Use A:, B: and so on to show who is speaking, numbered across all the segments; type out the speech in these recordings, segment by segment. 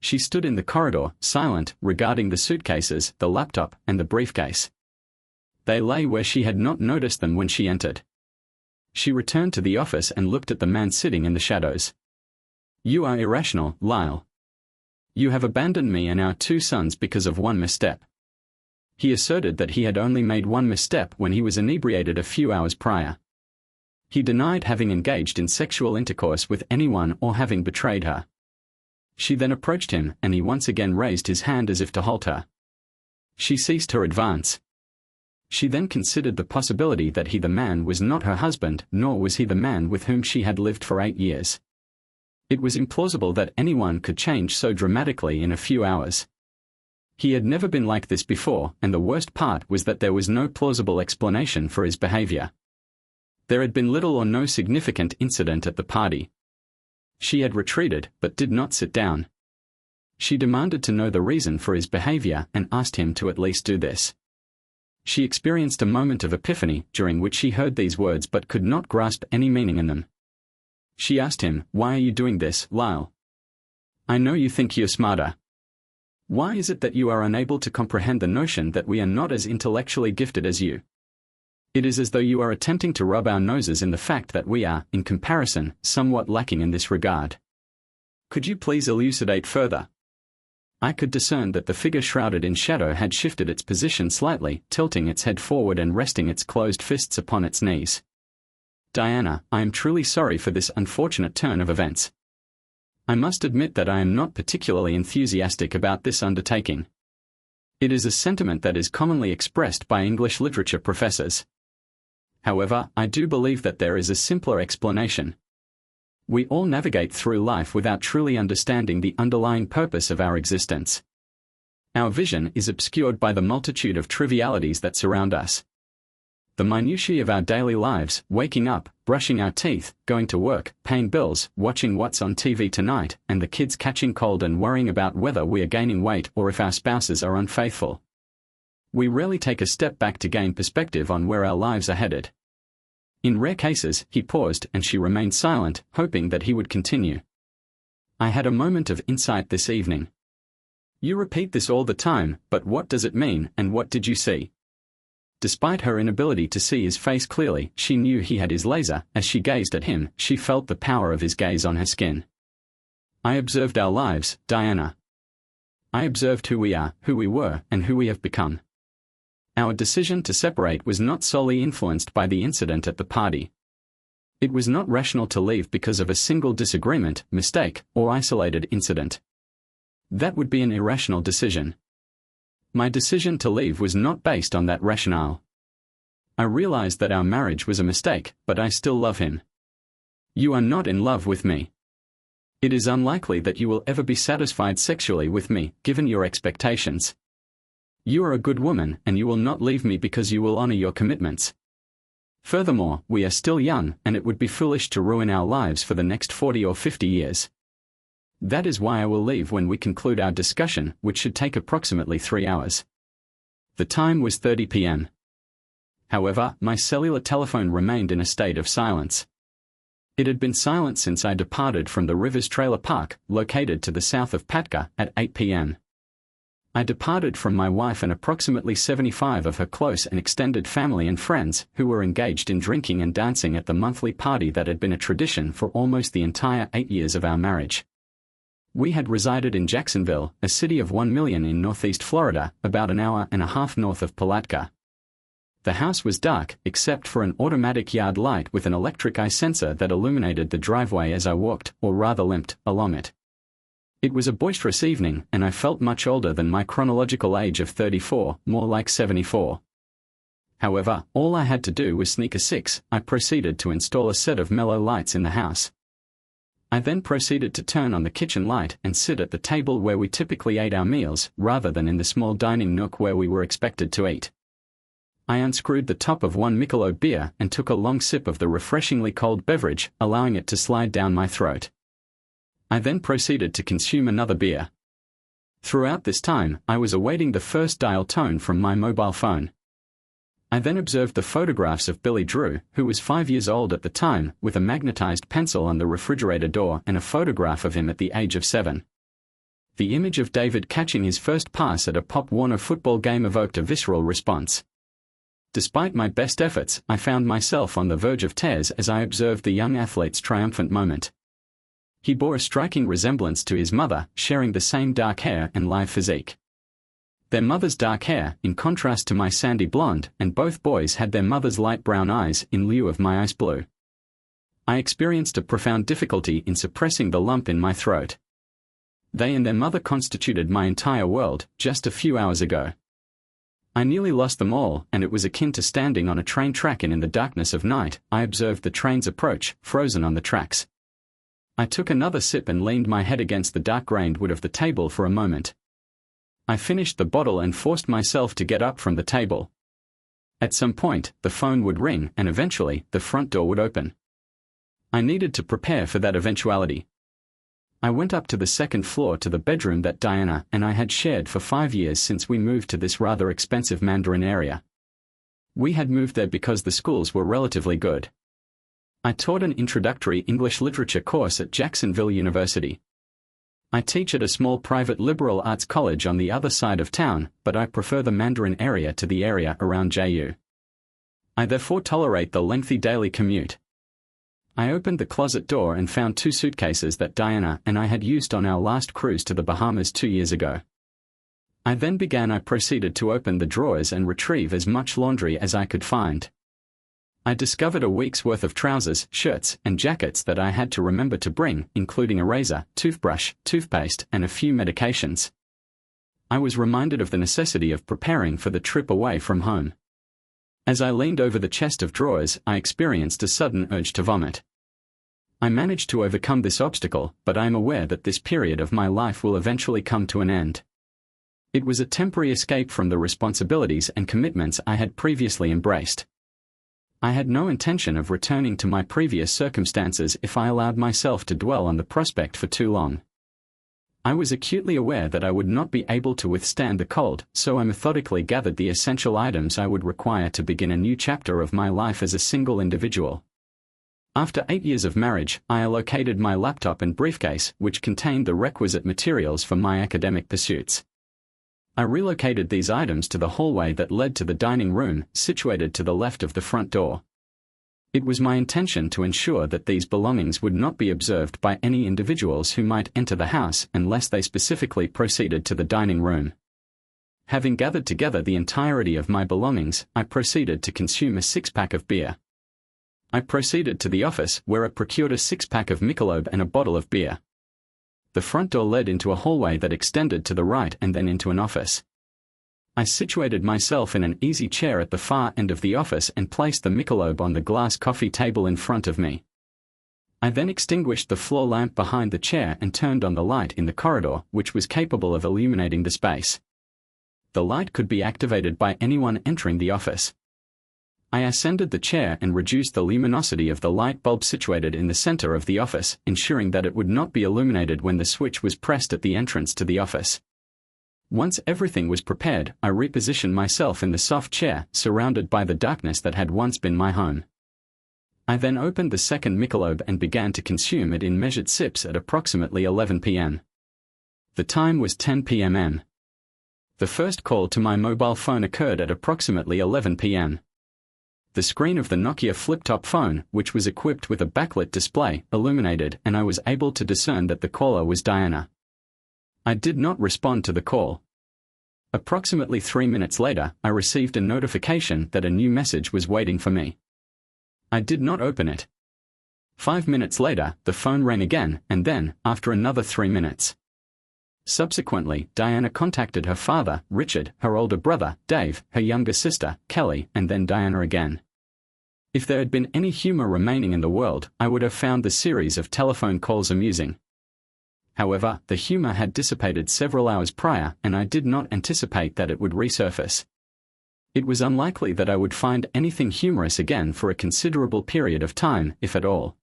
A: She stood in the corridor, silent, regarding the suitcases, the laptop, and the briefcase. They lay where she had not noticed them when she entered. She returned to the office and looked at the man sitting in the shadows. "You are irrational, Lyle. You have abandoned me and our 2 sons because of one misstep." He asserted that he had only made one misstep when he was inebriated a few hours prior. He denied having engaged in sexual intercourse with anyone or having betrayed her. She then approached him, and he once again raised his hand as if to halt her. She ceased her advance. She then considered the possibility that he, the man, was not her husband, nor was he the man with whom she had lived for 8 years. It was implausible that anyone could change so dramatically in a few hours. He had never been like this before, and the worst part was that there was no plausible explanation for his behavior. There had been little or no significant incident at the party. She had retreated, but did not sit down. She demanded to know the reason for his behavior and asked him to at least do this. She experienced a moment of epiphany during which she heard these words but could not grasp any meaning in them. She asked him, "Why are you doing this, Lyle? I know you think you're smarter. Why is it that you are unable to comprehend the notion that we are not as intellectually gifted as you? It is as though you are attempting to rub our noses in the fact that we are, in comparison, somewhat lacking in this regard. Could you please elucidate further?" I could discern that the figure shrouded in shadow had shifted its position slightly, tilting its head forward and resting its closed fists upon its knees. "Diana, I am truly sorry for this unfortunate turn of events. I must admit that I am not particularly enthusiastic about this undertaking. It is a sentiment that is commonly expressed by English literature professors. However, I do believe that there is a simpler explanation. We all navigate through life without truly understanding the underlying purpose of our existence. Our vision is obscured by the multitude of trivialities that surround us. The minutiae of our daily lives, waking up, brushing our teeth, going to work, paying bills, watching what's on TV tonight, and the kids catching cold and worrying about whether we are gaining weight or if our spouses are unfaithful. We rarely take a step back to gain perspective on where our lives are headed." In rare cases, he paused and she remained silent, hoping that he would continue. "I had a moment of insight this evening. You repeat this all the time, but what does it mean, and what did you see?" Despite her inability to see his face clearly, she knew he had his laser. As she gazed at him, she felt the power of his gaze on her skin. "I observed our lives, Diana. I observed who we are, who we were, and who we have become. Our decision to separate was not solely influenced by the incident at the party. It was not rational to leave because of a single disagreement, mistake, or isolated incident. That would be an irrational decision. My decision to leave was not based on that rationale. I realized that our marriage was a mistake, but I still love him. You are not in love with me. It is unlikely that you will ever be satisfied sexually with me, given your expectations. You are a good woman, and you will not leave me because you will honor your commitments. Furthermore, we are still young, and it would be foolish to ruin our lives for the next 40 or 50 years. That is why I will leave when we conclude our discussion, which should take approximately 3 hours. The time was 30 p.m. However, my cellular telephone remained in a state of silence. It had been silent since I departed from the Rivers Trailer Park, located to the south of Patka, at 8 p.m. I departed from my wife and approximately 75 of her close and extended family and friends, who were engaged in drinking and dancing at the monthly party that had been a tradition for almost the entire 8 years of our marriage. We had resided in Jacksonville, a city of 1 million in northeast Florida, about an hour and a half north of Palatka. The house was dark, except for an automatic yard light with an electric eye sensor that illuminated the driveway as I walked, or rather limped, along it. It was a boisterous evening, and I felt much older than my chronological age of 34, more like 74. However, all I had to do was sneak a 6. I proceeded to install a set of mellow lights in the house. I then proceeded to turn on the kitchen light and sit at the table where we typically ate our meals, rather than in the small dining nook where we were expected to eat. I unscrewed the top of one Michelob beer and took a long sip of the refreshingly cold beverage, allowing it to slide down my throat. I then proceeded to consume another beer. Throughout this time, I was awaiting the first dial tone from my mobile phone. I then observed the photographs of Billy Drew, who was 5 years old at the time, with a magnetized pencil on the refrigerator door and a photograph of him at the age of 7. The image of David catching his first pass at a Pop Warner football game evoked a visceral response. Despite my best efforts, I found myself on the verge of tears as I observed the young athlete's triumphant moment. He bore a striking resemblance to his mother, sharing the same dark hair and lithe physique. Their mother's dark hair, in contrast to my sandy blonde, and both boys had their mother's light brown eyes in lieu of my ice blue. I experienced a profound difficulty in suppressing the lump in my throat. They and their mother constituted my entire world, just a few hours ago. I nearly lost them all, and it was akin to standing on a train track and in the darkness of night, I observed the train's approach, frozen on the tracks. I took another sip and leaned my head against the dark-grained wood of the table for a moment. I finished the bottle and forced myself to get up from the table. At some point, the phone would ring and eventually, the front door would open. I needed to prepare for that eventuality. I went up to the second floor to the bedroom that Diana and I had shared for 5 years since we moved to this rather expensive Mandarin area. We had moved there because the schools were relatively good. I taught an introductory English literature course at Jacksonville University. I teach at a small private liberal arts college on the other side of town, but I prefer the Mandarin area to the area around JU. I therefore tolerate the lengthy daily commute. I opened the closet door and found 2 suitcases that Diana and I had used on our last cruise to the Bahamas 2 years ago. I proceeded to open the drawers and retrieve as much laundry as I could find. I discovered a week's worth of trousers, shirts, and jackets that I had to remember to bring, including a razor, toothbrush, toothpaste, and a few medications. I was reminded of the necessity of preparing for the trip away from home. As I leaned over the chest of drawers, I experienced a sudden urge to vomit. I managed to overcome this obstacle, but I am aware that this period of my life will eventually come to an end. It was a temporary escape from the responsibilities and commitments I had previously embraced. I had no intention of returning to my previous circumstances if I allowed myself to dwell on the prospect for too long. I was acutely aware that I would not be able to withstand the cold, so I methodically gathered the essential items I would require to begin a new chapter of my life as a single individual. After 8 years of marriage, I allocated my laptop and briefcase, which contained the requisite materials for my academic pursuits. I relocated these items to the hallway that led to the dining room, situated to the left of the front door. It was my intention to ensure that these belongings would not be observed by any individuals who might enter the house unless they specifically proceeded to the dining room. Having gathered together the entirety of my belongings, I proceeded to consume a 6-pack of beer. I proceeded to the office where I procured a 6-pack of Michelob and a bottle of beer. The front door led into a hallway that extended to the right and then into an office. I situated myself in an easy chair at the far end of the office and placed the Michelob on the glass coffee table in front of me. I then extinguished the floor lamp behind the chair and turned on the light in the corridor, which was capable of illuminating the space. The light could be activated by anyone entering the office. I ascended the chair and reduced the luminosity of the light bulb situated in the center of the office, ensuring that it would not be illuminated when the switch was pressed at the entrance to the office. Once everything was prepared, I repositioned myself in the soft chair, surrounded by the darkness that had once been my home. I then opened the second Michelob and began to consume it in measured sips at approximately 11 p.m. The time was 10 p.m. The first call to my mobile phone occurred at approximately 11 p.m. The screen of the Nokia flip-top phone, which was equipped with a backlit display, illuminated, and I was able to discern that the caller was Diana. I did not respond to the call. Approximately 3 minutes later, I received a notification that a new message was waiting for me. I did not open it. 5 minutes later, the phone rang again, and then, after another 3 minutes. Subsequently, Diana contacted her father, Richard, her older brother, Dave, her younger sister, Kelly, and then Diana again. If there had been any humor remaining in the world, I would have found the series of telephone calls amusing. However, the humor had dissipated several hours prior, and I did not anticipate that it would resurface. It was unlikely that I would find anything humorous again for a considerable period of time, if at all.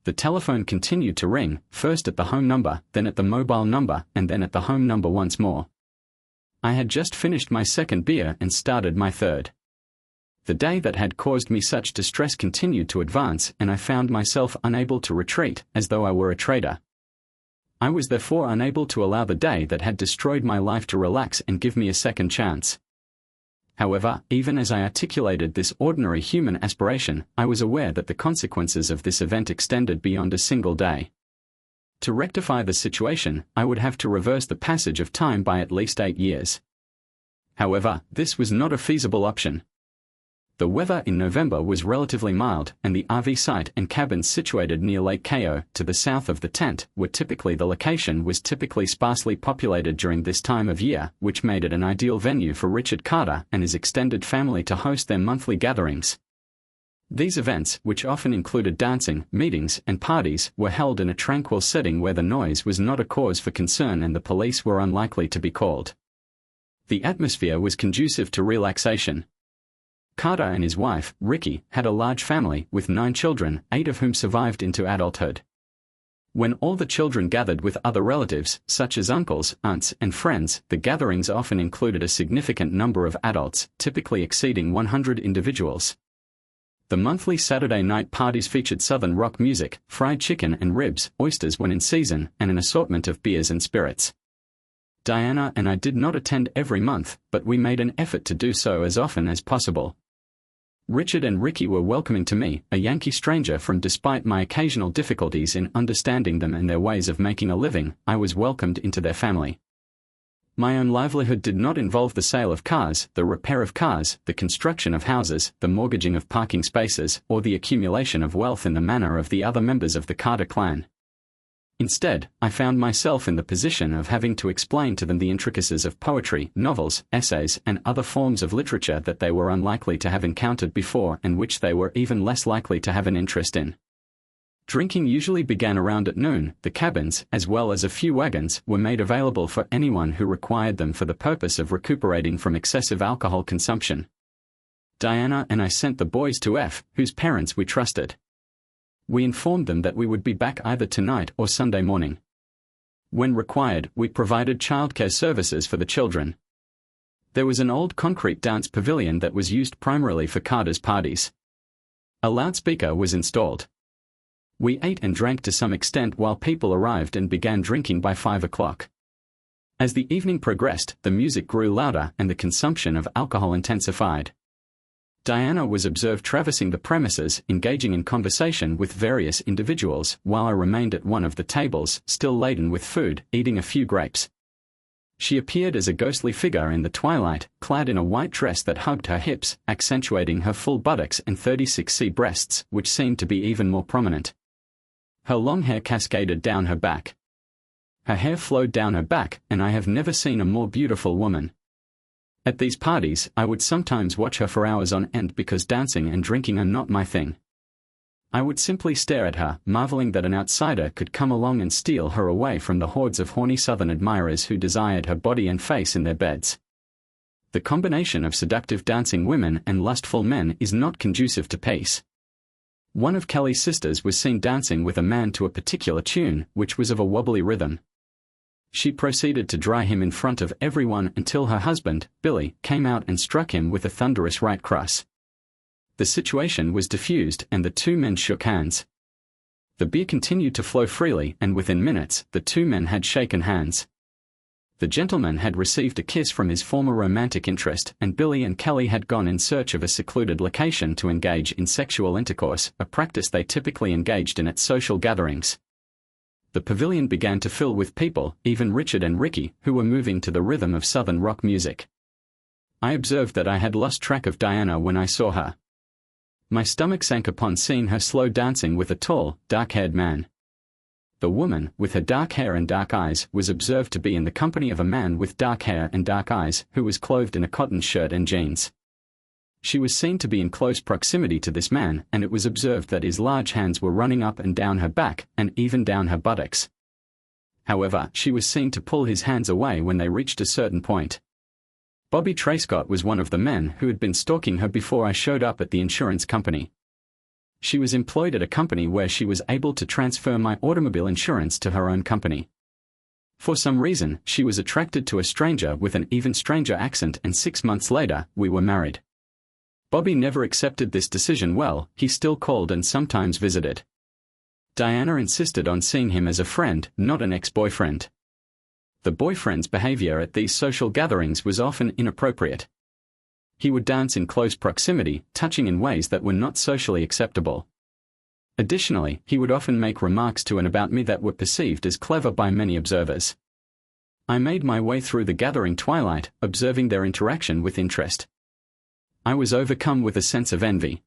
A: The telephone continued to ring, first at the home number, then at the mobile number, and then at the home number once more. I had just finished my second beer and started my third. The day that had caused me such distress continued to advance, and I found myself unable to retreat, as though I were a traitor. I was therefore unable to allow the day that had destroyed my life to relax and give me a second chance. However, even as I articulated this ordinary human aspiration, I was aware that the consequences of this event extended beyond a single day. To rectify the situation, I would have to reverse the passage of time by at least 8 years. However, this was not a feasible option. The weather in November was relatively mild, and the RV site and cabins situated near Lake Kao, to the south of the tent, was typically sparsely populated during this time of year, which made it an ideal venue for Richard Carter and his extended family to host their monthly gatherings. These events, which often included dancing, meetings, and parties, were held in a tranquil setting where the noise was not a cause for concern and the police were unlikely to be called. The atmosphere was conducive to relaxation. Carter and his wife, Ricky, had a large family with 9 children, 8 of whom survived into adulthood. When all the children gathered with other relatives, such as uncles, aunts, and friends, the gatherings often included a significant number of adults, typically exceeding 100 individuals. The monthly Saturday night parties featured Southern rock music, fried chicken and ribs, oysters when in season, and an assortment of beers and spirits. Diana and I did not attend every month, but we made an effort to do so as often as possible. Richard and Ricky were welcoming to me, a Yankee stranger from despite my occasional difficulties in understanding them and their ways of making a living, I was welcomed into their family. My own livelihood did not involve the sale of cars, the repair of cars, the construction of houses, the mortgaging of parking spaces, or the accumulation of wealth in the manner of the other members of the Carter clan. Instead, I found myself in the position of having to explain to them the intricacies of poetry, novels, essays, and other forms of literature that they were unlikely to have encountered before and which they were even less likely to have an interest in. Drinking usually began around at noon. The cabins, as well as a few wagons, were made available for anyone who required them for the purpose of recuperating from excessive alcohol consumption. Diana and I sent the boys to F, whose parents we trusted. We informed them that we would be back either tonight or Sunday morning. When required, we provided childcare services for the children. There was an old concrete dance pavilion that was used primarily for Carter's parties. A loudspeaker was installed. We ate and drank to some extent while people arrived and began drinking by 5 o'clock. As the evening progressed, the music grew louder and the consumption of alcohol intensified. Diana was observed traversing the premises, engaging in conversation with various individuals, while I remained at one of the tables, still laden with food, eating a few grapes. She appeared as a ghostly figure in the twilight, clad in a white dress that hugged her hips, accentuating her full buttocks and 36C breasts, which seemed to be even more prominent. Her long hair cascaded down her back. Her hair flowed down her back, and I have never seen a more beautiful woman. At these parties, I would sometimes watch her for hours on end because dancing and drinking are not my thing. I would simply stare at her, marveling that an outsider could come along and steal her away from the hordes of horny Southern admirers who desired her body and face in their beds. The combination of seductive dancing women and lustful men is not conducive to peace. One of Kelly's sisters was seen dancing with a man to a particular tune, which was of a wobbly rhythm. She proceeded to dry him in front of everyone until her husband, Billy, came out and struck him with a thunderous right cross. The situation was diffused and the 2 men shook hands. The beer continued to flow freely and within minutes, the 2 men had shaken hands. The gentleman had received a kiss from his former romantic interest and Billy and Kelly had gone in search of a secluded location to engage in sexual intercourse, a practice they typically engaged in at social gatherings. The pavilion began to fill with people, even Richard and Ricky, who were moving to the rhythm of Southern rock music. I observed that I had lost track of Diana when I saw her. My stomach sank upon seeing her slow dancing with a tall, dark-haired man. The woman, with her dark hair and dark eyes, was observed to be in the company of a man with dark hair and dark eyes, who was clothed in a cotton shirt and jeans. She was seen to be in close proximity to this man, and it was observed that his large hands were running up and down her back, and even down her buttocks. However, she was seen to pull his hands away when they reached a certain point. Bobby Trayscott was one of the men who had been stalking her before I showed up at the insurance company. She was employed at a company where she was able to transfer my automobile insurance to her own company. For some reason, she was attracted to a stranger with an even stranger accent, and 6 months later, we were married. Bobby never accepted this decision well. He still called and sometimes visited. Diana insisted on seeing him as a friend, not an ex-boyfriend. The boyfriend's behavior at these social gatherings was often inappropriate. He would dance in close proximity, touching in ways that were not socially acceptable. Additionally, he would often make remarks to and about me that were perceived as clever by many observers. I made my way through the gathering twilight, observing their interaction with interest. I was overcome with a sense of envy.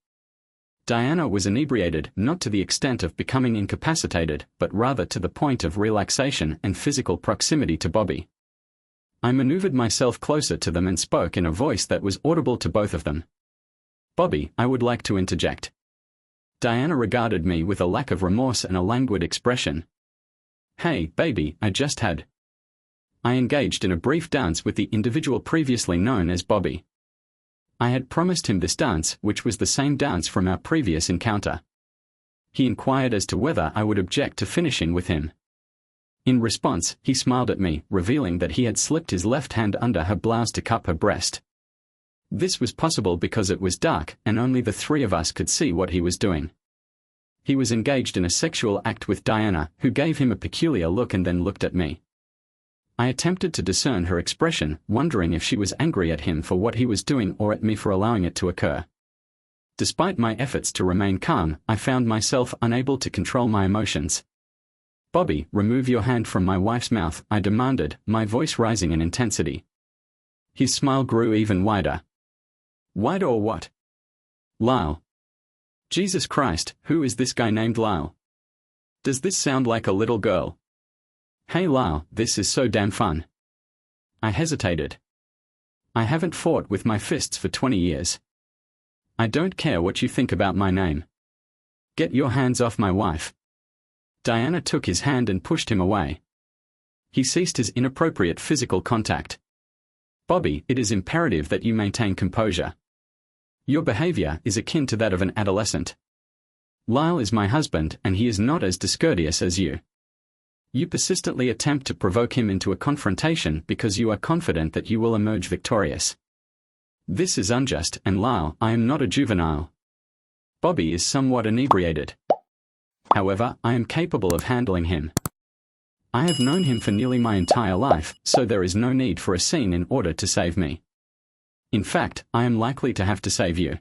A: Diana was inebriated, not to the extent of becoming incapacitated, but rather to the point of relaxation and physical proximity to Bobby. I maneuvered myself closer to them and spoke in a voice that was audible to both of them. "Bobby, I would like to interject." Diana regarded me with a lack of remorse and a languid expression. "Hey, baby, I just had." I engaged in a brief dance with the individual previously known as Bobby. I had promised him this dance, which was the same dance from our previous encounter. He inquired as to whether I would object to finishing with him. In response, he smiled at me, revealing that he had slipped his left hand under her blouse to cup her breast. This was possible because it was dark, and only the three of us could see what he was doing. He was engaged in a sexual act with Diana, who gave him a peculiar look and then looked at me. I attempted to discern her expression, wondering if she was angry at him for what he was doing or at me for allowing it to occur. Despite my efforts to remain calm, I found myself unable to control my emotions. "Bobby, remove your hand from my wife's mouth," I demanded, my voice rising in intensity. His smile grew even wider. "Wider or what?" "Lyle." "Jesus Christ, who is this guy named Lyle? Does this sound like a little girl?" "Hey Lyle, this is so damn fun." I hesitated. "I haven't fought with my fists for 20 years. I don't care what you think about my name. Get your hands off my wife." Diana took his hand and pushed him away. He ceased his inappropriate physical contact. "Bobby, it is imperative that you maintain composure. Your behavior is akin to that of an adolescent. Lyle is my husband and he is not as discourteous as you. You persistently attempt to provoke him into a confrontation because you are confident that you will emerge victorious. This is unjust, and Lyle, I am not a juvenile. Bobby is somewhat inebriated. However, I am capable of handling him. I have known him for nearly my entire life, so there is no need for a scene in order to save me. In fact, I am likely to have to save you."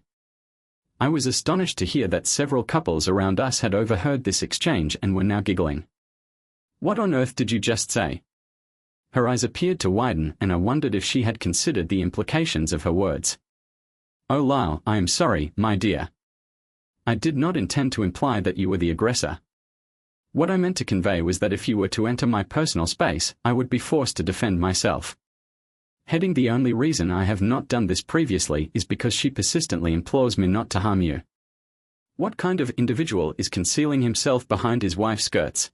A: I was astonished to hear that several couples around us had overheard this exchange and were now giggling. "What on earth did you just say?" Her eyes appeared to widen, and I wondered if she had considered the implications of her words. "Oh Lyle, I am sorry, my dear. I did not intend to imply that you were the aggressor. What I meant to convey was that if you were to enter my personal space, I would be forced to defend myself. Heading the only reason I have not done this previously is because she persistently implores me not to harm you. What kind of individual is concealing himself behind his wife's skirts?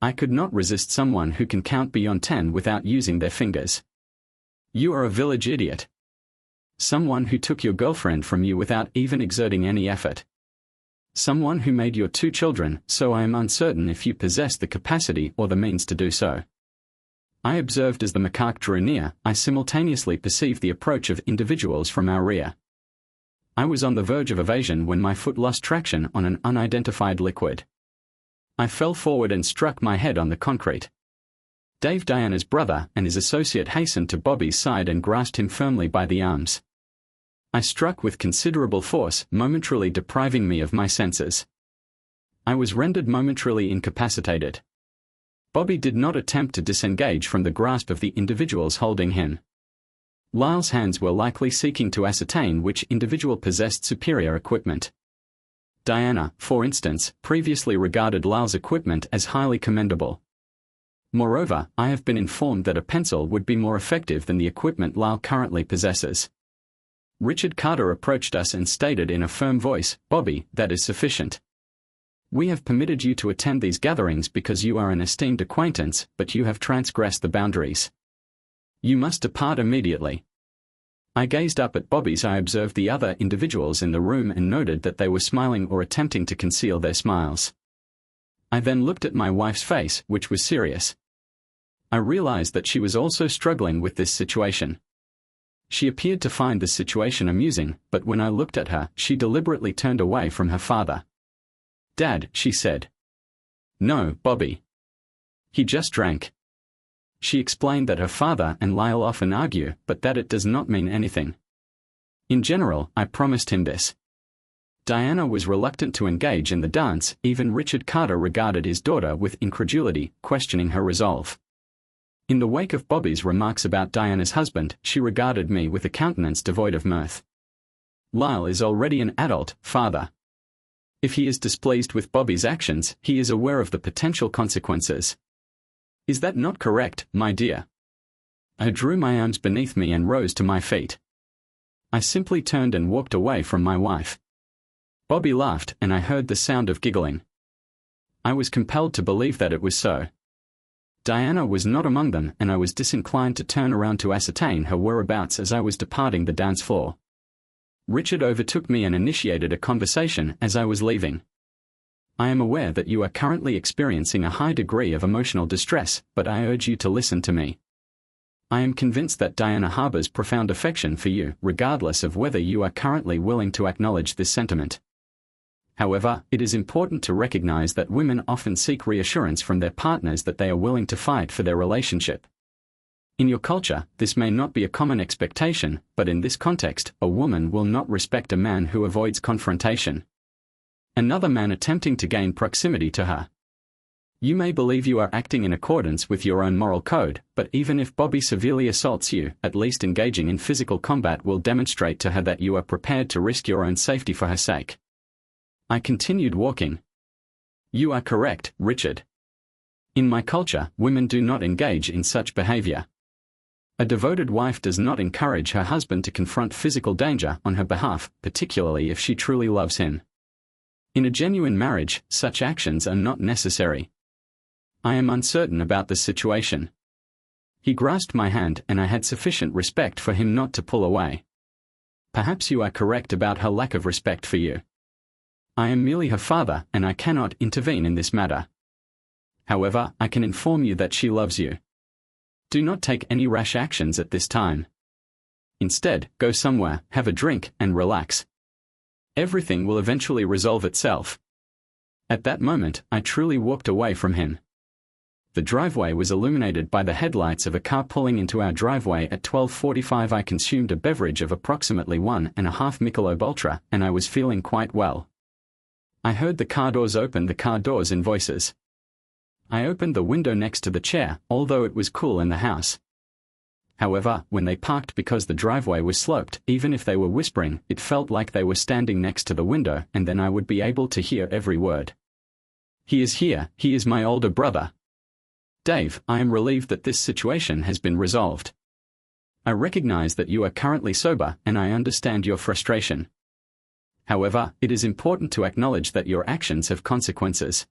A: I could not resist someone who can count beyond 10 without using their fingers. You are a village idiot. Someone who took your girlfriend from you without even exerting any effort. Someone who made your 2 children, so I am uncertain if you possess the capacity or the means to do so." I observed as the macaque drew near. I simultaneously perceived the approach of individuals from our rear. I was on the verge of evasion when my foot lost traction on an unidentified liquid. I fell forward and struck my head on the concrete. Dave, Diana's brother, and his associate hastened to Bobby's side and grasped him firmly by the arms. I struck with considerable force, momentarily depriving me of my senses. I was rendered momentarily incapacitated. Bobby did not attempt to disengage from the grasp of the individuals holding him. Lyle's hands were likely seeking to ascertain which individual possessed superior equipment. Diana, for instance, previously regarded Lyle's equipment as highly commendable. Moreover, I have been informed that a pencil would be more effective than the equipment Lyle currently possesses. Richard Carter approached us and stated in a firm voice, "Bobby, that is sufficient. We have permitted you to attend these gatherings because you are an esteemed acquaintance, but you have transgressed the boundaries. You must depart immediately." I gazed up at Bobby's. I observed the other individuals in the room and noted that they were smiling or attempting to conceal their smiles. I then looked at my wife's face, which was serious. I realized that she was also struggling with this situation. She appeared to find the situation amusing, but when I looked at her, she deliberately turned away from her father. "Dad," she said, No, Bobby. He just drank. She explained that her father and Lyle often argue, but that it does not mean anything. In general, I promised him this. Diana was reluctant to engage in the dance. Even Richard Carter regarded his daughter with incredulity, questioning her resolve. In the wake of Bobby's remarks about Diana's husband, she regarded me with a countenance devoid of mirth. Lyle is already an adult, father. If he is displeased with Bobby's actions, he is aware of the potential consequences. Is that not correct, my dear? I drew my arms beneath me and rose to my feet. I simply turned and walked away from my wife. Bobby laughed, and I heard the sound of giggling. I was compelled to believe that it was so. Diana was not among them, and I was disinclined to turn around to ascertain her whereabouts as I was departing the dance floor. Richard overtook me and initiated a conversation as I was leaving. I am aware that you are currently experiencing a high degree of emotional distress, but I urge you to listen to me. I am convinced that Diana harbors profound affection for you, regardless of whether you are currently willing to acknowledge this sentiment. However, it is important to recognize that women often seek reassurance from their partners that they are willing to fight for their relationship. In your culture, this may not be a common expectation, but in this context, a woman will not respect a man who avoids confrontation. Another man attempting to gain proximity to her. You may believe you are acting in accordance with your own moral code, but even if Bobby severely assaults you, at least engaging in physical combat will demonstrate to her that you are prepared to risk your own safety for her sake. I continued walking. You are correct, Richard. In my culture, women do not engage in such behavior. A devoted wife does not encourage her husband to confront physical danger on her behalf, particularly if she truly loves him. In a genuine marriage, such actions are not necessary. I am uncertain about the situation. He grasped my hand, and I had sufficient respect for him not to pull away. Perhaps you are correct about her lack of respect for you. I am merely her father, and I cannot intervene in this matter. However, I can inform you that she loves you. Do not take any rash actions at this time. Instead, go somewhere, have a drink, and relax. Everything will eventually resolve itself. At that moment, I truly walked away from him. The driveway was illuminated by the headlights of a car pulling into our driveway at 12:45. I consumed a beverage of approximately 1.5 Michelob Ultra, and I was feeling quite well. I heard the car doors in voices. I opened the window next to the chair, although it was cool in the house. However, when they parked because the driveway was sloped, even if they were whispering, it felt like they were standing next to the window, and then I would be able to hear every word. He is here, he is my older brother. Dave, I am relieved that this situation has been resolved. I recognize that you are currently sober, and I understand your frustration. However, it is important to acknowledge that your actions have consequences.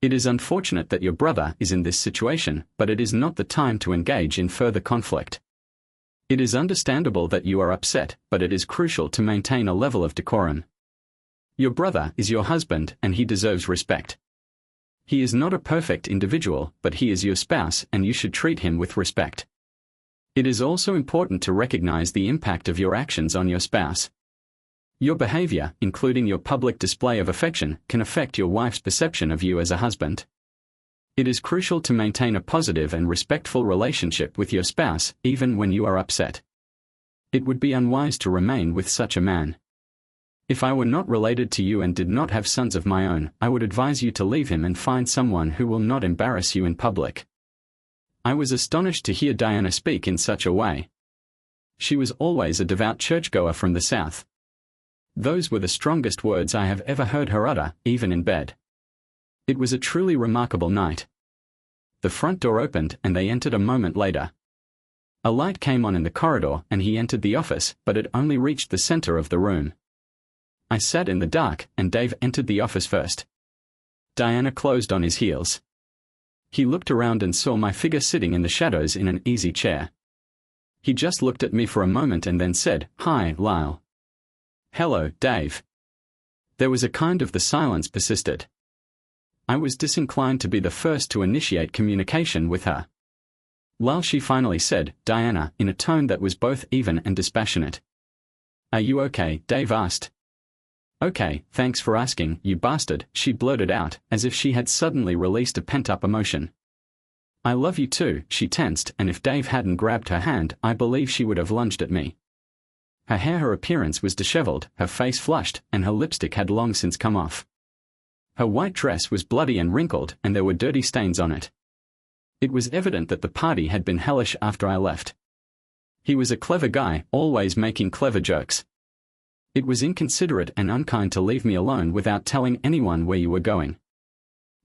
A: It is unfortunate that your brother is in this situation, but it is not the time to engage in further conflict. It is understandable that you are upset, but it is crucial to maintain a level of decorum. Your brother is your husband, and he deserves respect. He is not a perfect individual, but he is your spouse, and you should treat him with respect. It is also important to recognize the impact of your actions on your spouse. Your behavior, including your public display of affection, can affect your wife's perception of you as a husband. It is crucial to maintain a positive and respectful relationship with your spouse, even when you are upset. It would be unwise to remain with such a man. If I were not related to you and did not have sons of my own, I would advise you to leave him and find someone who will not embarrass you in public. I was astonished to hear Diana speak in such a way. She was always a devout churchgoer from the South. Those were the strongest words I have ever heard her utter, even in bed. It was a truly remarkable night. The front door opened, and they entered a moment later. A light came on in the corridor, and he entered the office, but it only reached the center of the room. I sat in the dark, and Dave entered the office first. Diana closed on his heels. He looked around and saw my figure sitting in the shadows in an easy chair. He just looked at me for a moment and then said, "Hi, Lyle." "Hello, Dave." There was a kind of the silence persisted. I was disinclined to be the first to initiate communication with her. Lyle, she finally said, "Diana," in a tone that was both even and dispassionate. "Are you okay?" Dave asked. Okay, thanks for asking, you bastard, she blurted out, as if she had suddenly released a pent-up emotion. I love you too, she tensed, and if Dave hadn't grabbed her hand, I believe she would have lunged at me. Her appearance was disheveled, her face flushed, and her lipstick had long since come off. Her white dress was bloody and wrinkled, and there were dirty stains on it. It was evident that the party had been hellish after I left. He was a clever guy, always making clever jokes. It was inconsiderate and unkind to leave me alone without telling anyone where you were going.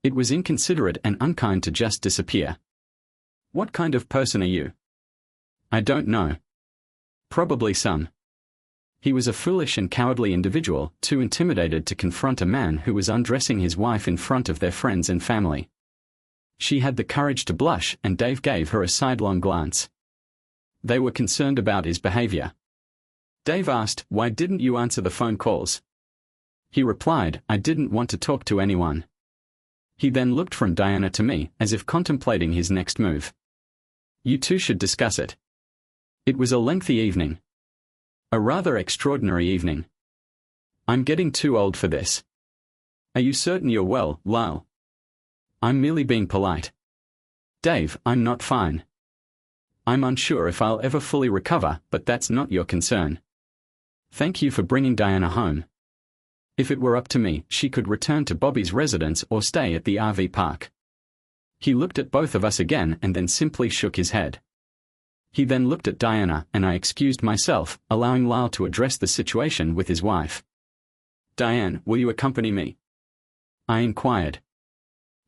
A: It was inconsiderate and unkind to just disappear. What kind of person are you? I don't know. Probably some. He was a foolish and cowardly individual, too intimidated to confront a man who was undressing his wife in front of their friends and family. She had the courage to blush, and Dave gave her a sidelong glance. They were concerned about his behavior. Dave asked, "Why didn't you answer the phone calls?" He replied, "I didn't want to talk to anyone." He then looked from Diana to me, as if contemplating his next move. "You two should discuss it." It was a lengthy evening. A rather extraordinary evening. "I'm getting too old for this." "Are you certain you're well, Lyle?" "I'm merely being polite." "Dave, I'm not fine. I'm unsure if I'll ever fully recover, but that's not your concern. Thank you for bringing Diana home. If it were up to me, she could return to Bobby's residence or stay at the RV park." He looked at both of us again and then simply shook his head. He then looked at Diana, and I excused myself, allowing Lyle to address the situation with his wife. "Diane, will you accompany me?" I inquired.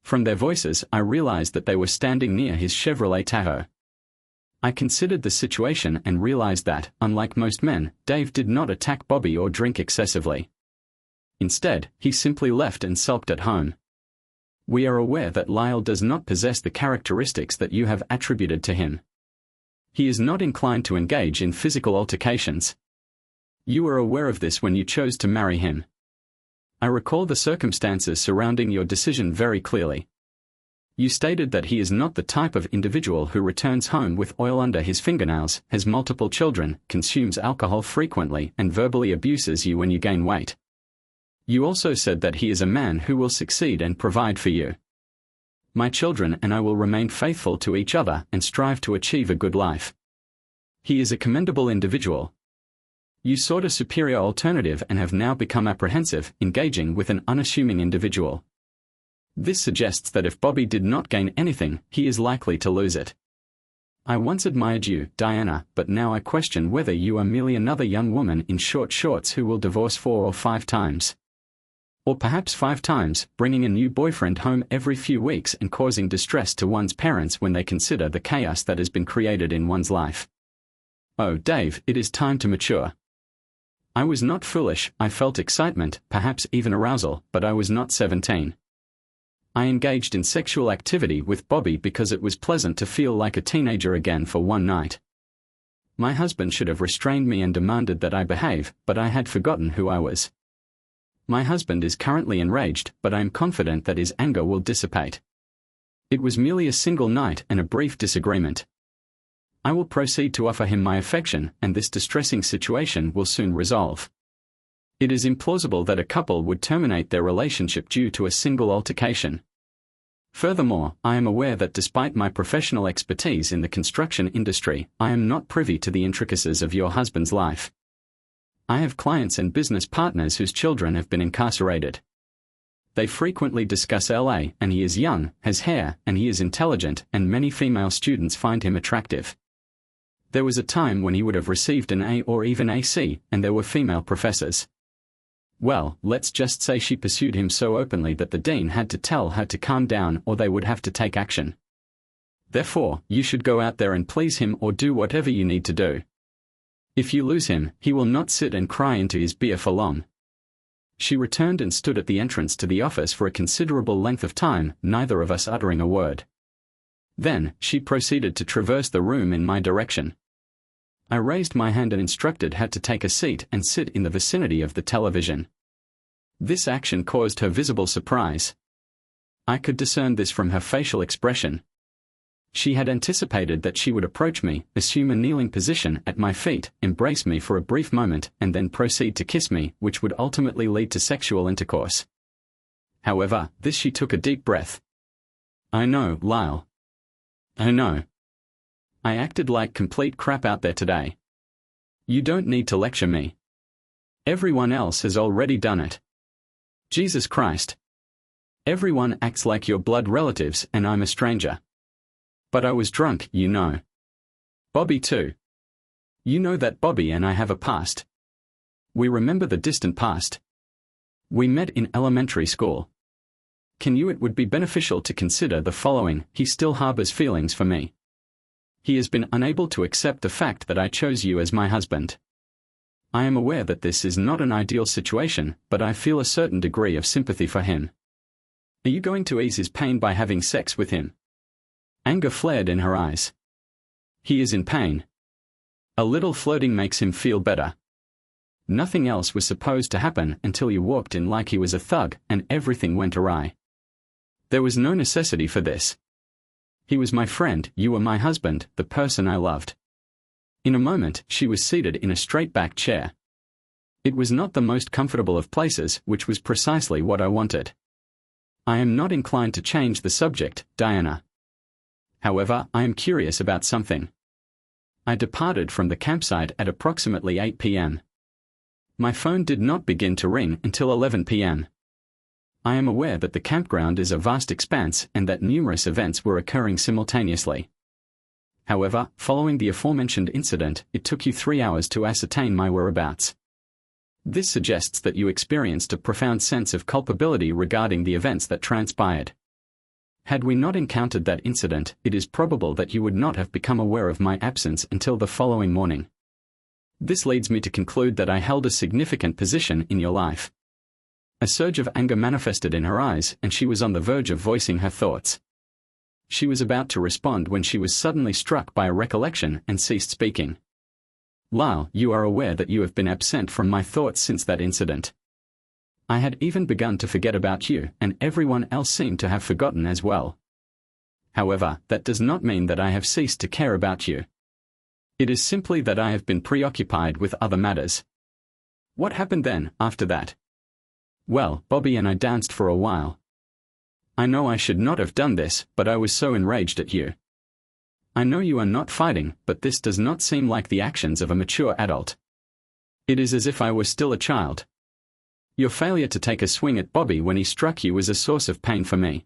A: From their voices, I realized that they were standing near his Chevrolet Tahoe. I considered the situation and realized that, unlike most men, Dave did not attack Bobby or drink excessively. Instead, he simply left and sulked at home. We are aware that Lyle does not possess the characteristics that you have attributed to him. He is not inclined to engage in physical altercations. You were aware of this when you chose to marry him. I recall the circumstances surrounding your decision very clearly. You stated that he is not the type of individual who returns home with oil under his fingernails, has multiple children, consumes alcohol frequently, and verbally abuses you when you gain weight. You also said that he is a man who will succeed and provide for you. My children and I will remain faithful to each other and strive to achieve a good life. He is a commendable individual. You sought a superior alternative and have now become apprehensive, engaging with an unassuming individual. This suggests that if Bobby did not gain anything, he is likely to lose it. I once admired you, Diana, but now I question whether you are merely another young woman in short shorts who will divorce 4 or 5 times. Or perhaps 5 times, bringing a new boyfriend home every few weeks and causing distress to one's parents when they consider the chaos that has been created in one's life. Oh, Dave, it is time to mature. I was not foolish, I felt excitement, perhaps even arousal, but I was not 17. I engaged in sexual activity with Bobby because it was pleasant to feel like a teenager again for one night. My husband should have restrained me and demanded that I behave, but I had forgotten who I was. My husband is currently enraged, but I am confident that his anger will dissipate. It was merely a single night and a brief disagreement. I will proceed to offer him my affection, and this distressing situation will soon resolve. It is implausible that a couple would terminate their relationship due to a single altercation. Furthermore, I am aware that despite my professional expertise in the construction industry, I am not privy to the intricacies of your husband's life. I have clients and business partners whose children have been incarcerated. They frequently discuss LA, and he is young, has hair, and he is intelligent, and many female students find him attractive. There was a time when he would have received an A or even a C, and there were female professors. Well, let's just say she pursued him so openly that the dean had to tell her to calm down or they would have to take action. Therefore, you should go out there and please him or do whatever you need to do. If you lose him, he will not sit and cry into his beer for long. She returned and stood at the entrance to the office for a considerable length of time, neither of us uttering a word. Then, she proceeded to traverse the room in my direction. I raised my hand and instructed her to take a seat and sit in the vicinity of the television. This action caused her visible surprise. I could discern this from her facial expression. She had anticipated that she would approach me, assume a kneeling position at my feet, embrace me for a brief moment, and then proceed to kiss me, which would ultimately lead to sexual intercourse. However, she took a deep breath. I know, Lyle. I know. I acted like complete crap out there today. You don't need to lecture me. Everyone else has already done it. Jesus Christ. Everyone acts like your blood relatives and I'm a stranger. But I was drunk, you know. Bobby too. You know that Bobby and I have a past. We remember the distant past. We met in elementary school. It would be beneficial to consider the following: he still harbors feelings for me. He has been unable to accept the fact that I chose you as my husband. I am aware that this is not an ideal situation, but I feel a certain degree of sympathy for him. Are you going to ease his pain by having sex with him? Anger flared in her eyes. He is in pain. A little flirting makes him feel better. Nothing else was supposed to happen until you walked in like he was a thug and everything went awry. There was no necessity for this. He was my friend, you were my husband, the person I loved. In a moment, she was seated in a straight-back chair. It was not the most comfortable of places, which was precisely what I wanted. I am not inclined to change the subject, Diana. However, I am curious about something. I departed from the campsite at approximately 8 p.m. My phone did not begin to ring until 11 p.m. I am aware that the campground is a vast expanse and that numerous events were occurring simultaneously. However, following the aforementioned incident, it took you 3 hours to ascertain my whereabouts. This suggests that you experienced a profound sense of culpability regarding the events that transpired. Had we not encountered that incident, it is probable that you would not have become aware of my absence until the following morning. This leads me to conclude that I held a significant position in your life. A surge of anger manifested in her eyes, and she was on the verge of voicing her thoughts. She was about to respond when she was suddenly struck by a recollection and ceased speaking. Lyle, you are aware that you have been absent from my thoughts since that incident. I had even begun to forget about you, and everyone else seemed to have forgotten as well. However, that does not mean that I have ceased to care about you. It is simply that I have been preoccupied with other matters. What happened then, after that? Well, Bobby and I danced for a while. I know I should not have done this, but I was so enraged at you. I know you are not fighting, but this does not seem like the actions of a mature adult. It is as if I were still a child. Your failure to take a swing at Bobby when he struck you was a source of pain for me.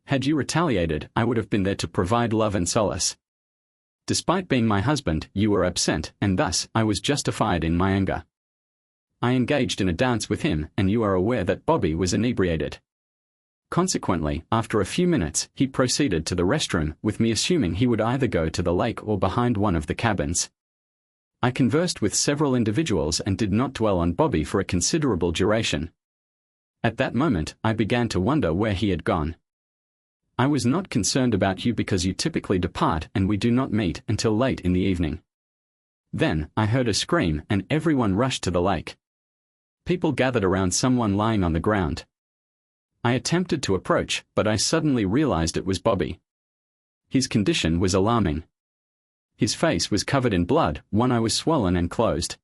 A: Had you retaliated, I would have been there to provide love and solace. Despite being my husband, you were absent, and thus, I was justified in my anger. I engaged in a dance with him, and you are aware that Bobby was inebriated. Consequently, after a few minutes, he proceeded to the restroom, with me assuming he would either go to the lake or behind one of the cabins. I conversed with several individuals and did not dwell on Bobby for a considerable duration. At that moment, I began to wonder where he had gone. I was not concerned about you because you typically depart and we do not meet until late in the evening. Then, I heard a scream and everyone rushed to the lake. People gathered around someone lying on the ground. I attempted to approach, but I suddenly realized it was Bobby. His condition was alarming. His face was covered in blood, one eye was swollen and closed.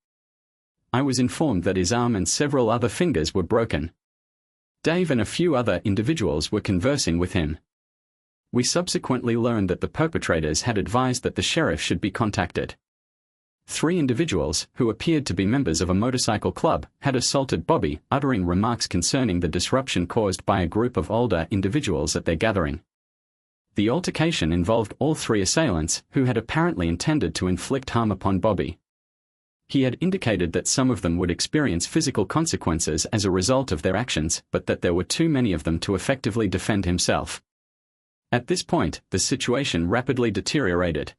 A: I was informed that his arm and several other fingers were broken. Dave and a few other individuals were conversing with him. We subsequently learned that the perpetrators had advised that the sheriff should be contacted. 3 individuals, who appeared to be members of a motorcycle club, had assaulted Bobby, uttering remarks concerning the disruption caused by a group of older individuals at their gathering. The altercation involved all 3 assailants, who had apparently intended to inflict harm upon Bobby. He had indicated that some of them would experience physical consequences as a result of their actions, but that there were too many of them to effectively defend himself. At this point, the situation rapidly deteriorated.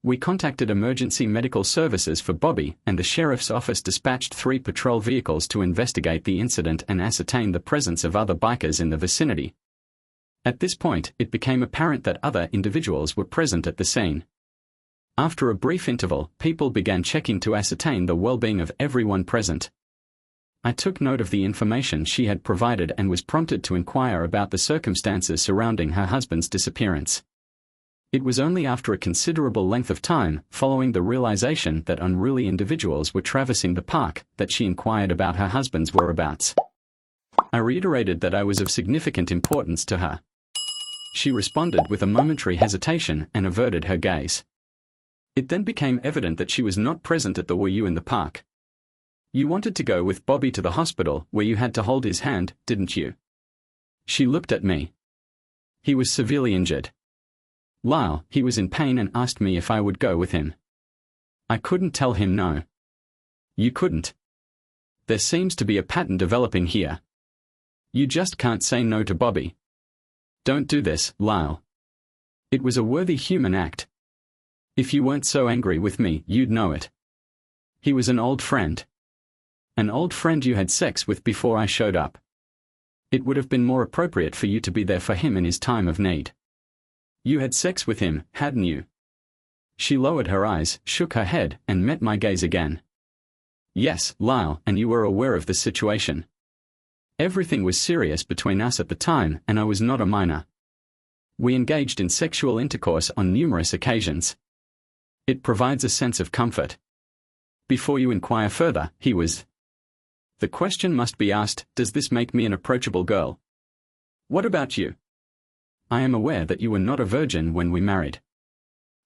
A: We contacted emergency medical services for Bobby, and the sheriff's office dispatched 3 patrol vehicles to investigate the incident and ascertain the presence of other bikers in the vicinity. At this point, it became apparent that other individuals were present at the scene. After a brief interval, people began checking to ascertain the well-being of everyone present. I took note of the information she had provided and was prompted to inquire about the circumstances surrounding her husband's disappearance. It was only after a considerable length of time, following the realization that unruly individuals were traversing the park, that she inquired about her husband's whereabouts. I reiterated that I was of significant importance to her. She responded with a momentary hesitation and averted her gaze. It then became evident that she was not present at the "Were you in the park? You wanted to go with Bobby to the hospital where you had to hold his hand, didn't you?" She looked at me. "He was severely injured. Lyle, he was in pain and asked me if I would go with him. I couldn't tell him no." "You couldn't? There seems to be a pattern developing here. You just can't say no to Bobby. Don't do this, Lyle. It was a worthy human act. If you weren't so angry with me, you'd know it. He was an old friend. An old friend you had sex with before I showed up. It would have been more appropriate for you to be there for him in his time of need. You had sex with him, hadn't you?" She lowered her eyes, shook her head, and met my gaze again. "Yes, Lyle, and you were aware of the situation. Everything was serious between us at the time, and I was not a minor. We engaged in sexual intercourse on numerous occasions. It provides a sense of comfort. Before you inquire further, he was. The question must be asked, does this make me an approachable girl? What about you? I am aware that you were not a virgin when we married.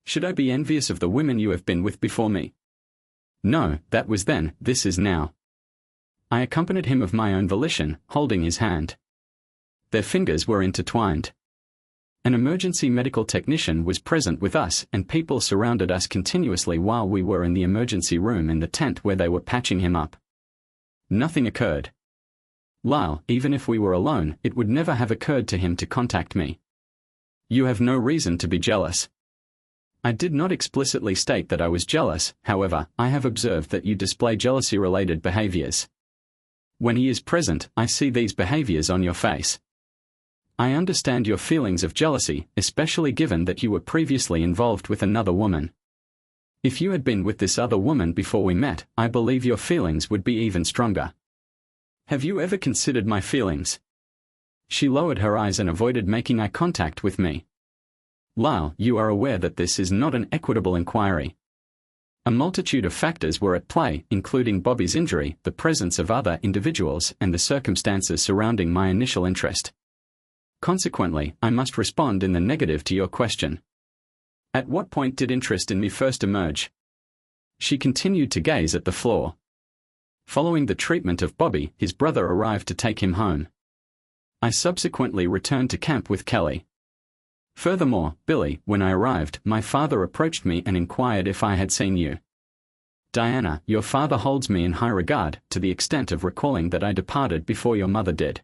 A: Should I be envious of the women you have been with before me? No, that was then, this is now." I accompanied him of my own volition, holding his hand. Their fingers were intertwined. An emergency medical technician was present with us, and people surrounded us continuously while we were in the emergency room in the tent where they were patching him up. Nothing occurred. Lyle, even if we were alone, it would never have occurred to him to contact me. You have no reason to be jealous. I did not explicitly state that I was jealous, however, I have observed that you display jealousy-related behaviors. When he is present, I see these behaviors on your face. I understand your feelings of jealousy, especially given that you were previously involved with another woman. If you had been with this other woman before we met, I believe your feelings would be even stronger. Have you ever considered my feelings?" She lowered her eyes and avoided making eye contact with me. "Lyle, you are aware that this is not an equitable inquiry. A multitude of factors were at play, including Bobby's injury, the presence of other individuals, and the circumstances surrounding my initial interest. Consequently, I must respond in the negative to your question. At what point did interest in me first emerge?" She continued to gaze at the floor. Following the treatment of Bobby, his brother arrived to take him home. I subsequently returned to camp with Kelly. Furthermore, Billy, when I arrived, my father approached me and inquired if I had seen you. Diana, your father holds me in high regard, to the extent of recalling that I departed before your mother did.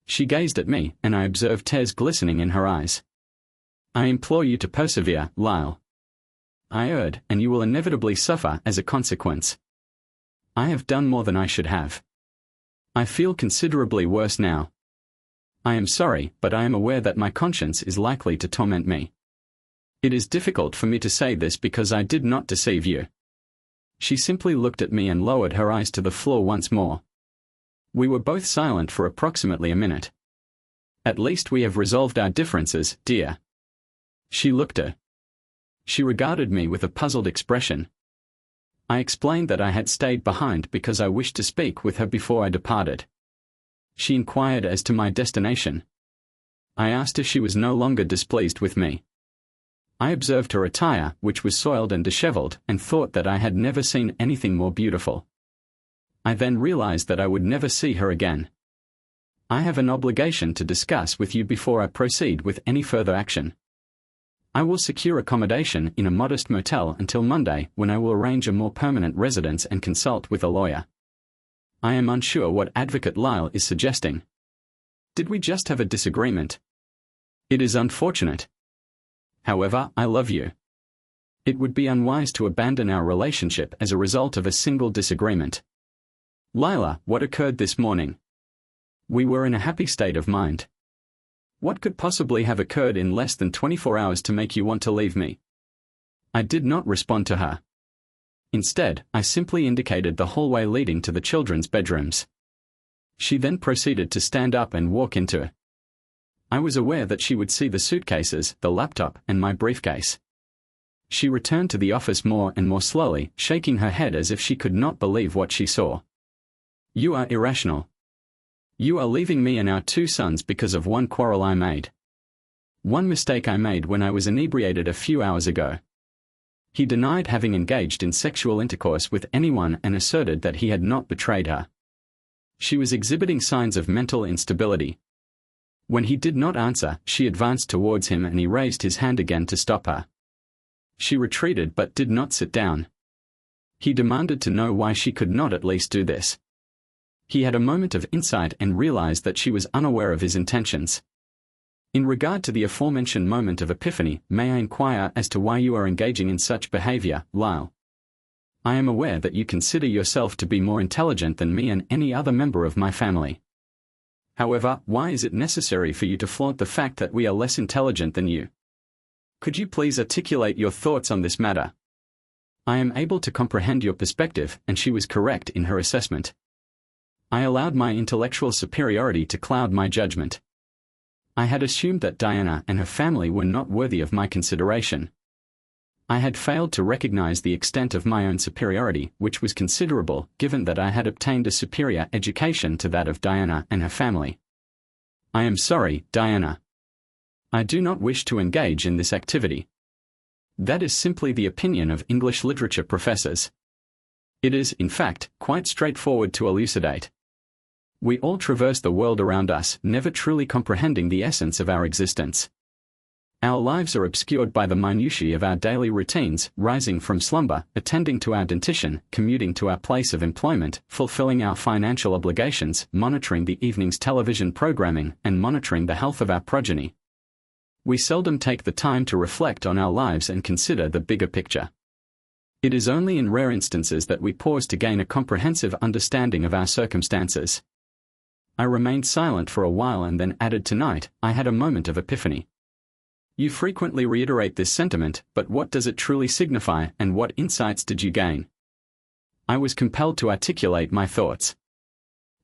A: She gazed at me, and I observed tears glistening in her eyes. I implore you to persevere, Lyle. I erred, and you will inevitably suffer as a consequence. I have done more than I should have. I feel considerably worse now. I am sorry, but I am aware that my conscience is likely to torment me. It is difficult for me to say this because I did not deceive you. She simply looked at me and lowered her eyes to the floor once more. We were both silent for approximately a minute. At least we have resolved our differences, dear. She looked at. She regarded me with a puzzled expression. I explained that I had stayed behind because I wished to speak with her before I departed. She inquired as to my destination. I asked if she was no longer displeased with me. I observed her attire, which was soiled and disheveled, and thought that I had never seen anything more beautiful. I then realized that I would never see her again. I have an obligation to discuss with you before I proceed with any further action. I will secure accommodation in a modest motel until Monday, when I will arrange a more permanent residence and consult with a lawyer. I am unsure what Advocate Lyle is suggesting. Did we just have a disagreement? It is unfortunate. However, I love you. It would be unwise to abandon our relationship as a result of a single disagreement. Lila, what occurred this morning? We were in a happy state of mind. What could possibly have occurred in less than 24 hours to make you want to leave me? I did not respond to her. Instead, I simply indicated the hallway leading to the children's bedrooms. She then proceeded to stand up and walk into I was aware that she would see the suitcases, the laptop, and my briefcase. She returned to the office more and more slowly, shaking her head as if she could not believe what she saw. You are irrational. You are leaving me and our 2 sons because of one quarrel I made. One mistake I made when I was inebriated a few hours ago. He denied having engaged in sexual intercourse with anyone and asserted that he had not betrayed her. She was exhibiting signs of mental instability. When he did not answer, she advanced towards him and he raised his hand again to stop her. She retreated but did not sit down. He demanded to know why she could not at least do this. He had a moment of insight and realized that she was unaware of his intentions. In regard to the aforementioned moment of epiphany, may I inquire as to why you are engaging in such behavior, Lyle? I am aware that you consider yourself to be more intelligent than me and any other member of my family. However, why is it necessary for you to flaunt the fact that we are less intelligent than you? Could you please articulate your thoughts on this matter? I am able to comprehend your perspective, and she was correct in her assessment. I allowed my intellectual superiority to cloud my judgment. I had assumed that Diana and her family were not worthy of my consideration. I had failed to recognize the extent of my own superiority, which was considerable, given that I had obtained a superior education to that of Diana and her family. I am sorry, Diana. I do not wish to engage in this activity. That is simply the opinion of English literature professors. It is, in fact, quite straightforward to elucidate. We all traverse the world around us, never truly comprehending the essence of our existence. Our lives are obscured by the minutiae of our daily routines, rising from slumber, attending to our dentition, commuting to our place of employment, fulfilling our financial obligations, monitoring the evening's television programming, and monitoring the health of our progeny. We seldom take the time to reflect on our lives and consider the bigger picture. It is only in rare instances that we pause to gain a comprehensive understanding of our circumstances. I remained silent for a while and then added, tonight, I had a moment of epiphany. You frequently reiterate this sentiment, but what does it truly signify, and what insights did you gain? I was compelled to articulate my thoughts.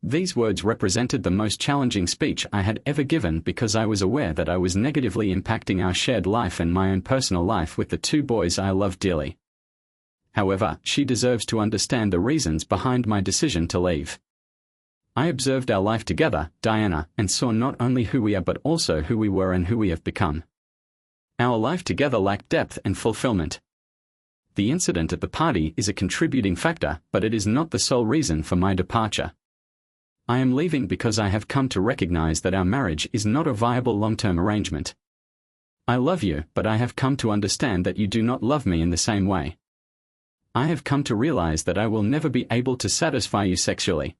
A: These words represented the most challenging speech I had ever given because I was aware that I was negatively impacting our shared life and my own personal life with the 2 boys I loved dearly. However, she deserves to understand the reasons behind my decision to leave. I observed our life together, Diana, and saw not only who we are but also who we were and who we have become. Our life together lacked depth and fulfillment. The incident at the party is a contributing factor, but it is not the sole reason for my departure. I am leaving because I have come to recognize that our marriage is not a viable long-term arrangement. I love you, but I have come to understand that you do not love me in the same way. I have come to realize that I will never be able to satisfy you sexually.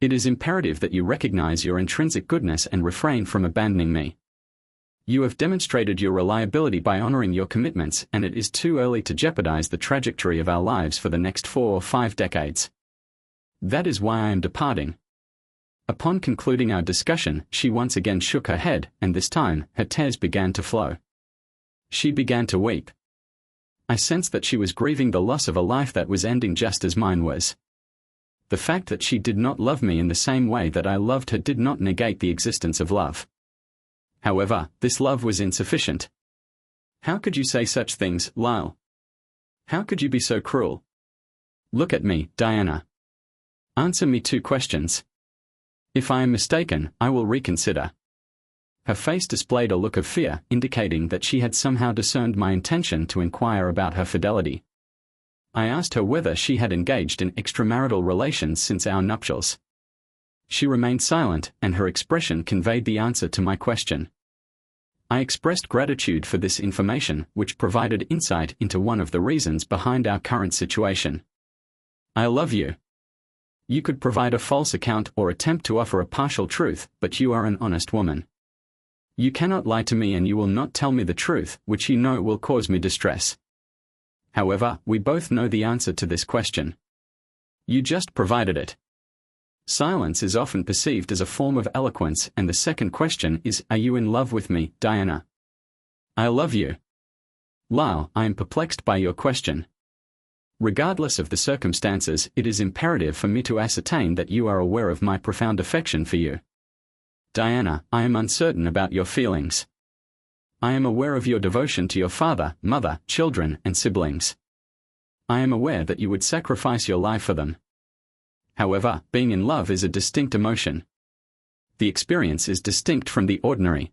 A: It is imperative that you recognize your intrinsic goodness and refrain from abandoning me. You have demonstrated your reliability by honoring your commitments, and it is too early to jeopardize the trajectory of our lives for the next 4 or 5 decades. That is why I am departing. Upon concluding our discussion, she once again shook her head, and this time, her tears began to flow. She began to weep. I sensed that she was grieving the loss of a life that was ending just as mine was. The fact that she did not love me in the same way that I loved her did not negate the existence of love. However, this love was insufficient. How could you say such things, Lyle? How could you be so cruel? Look at me, Diana. Answer me 2 questions. If I am mistaken, I will reconsider. Her face displayed a look of fear, indicating that she had somehow discerned my intention to inquire about her fidelity. I asked her whether she had engaged in extramarital relations since our nuptials. She remained silent, and her expression conveyed the answer to my question. I expressed gratitude for this information, which provided insight into one of the reasons behind our current situation. I love you. You could provide a false account or attempt to offer a partial truth, but you are an honest woman. You cannot lie to me and you will not tell me the truth, which you know will cause me distress. However, we both know the answer to this question. You just provided it. Silence is often perceived as a form of eloquence, and the second question is, are you in love with me, Diana? I love you. Lyle, I am perplexed by your question. Regardless of the circumstances, it is imperative for me to ascertain that you are aware of my profound affection for you. Diana, I am uncertain about your feelings. I am aware of your devotion to your father, mother, children, and siblings. I am aware that you would sacrifice your life for them. However, being in love is a distinct emotion. The experience is distinct from the ordinary.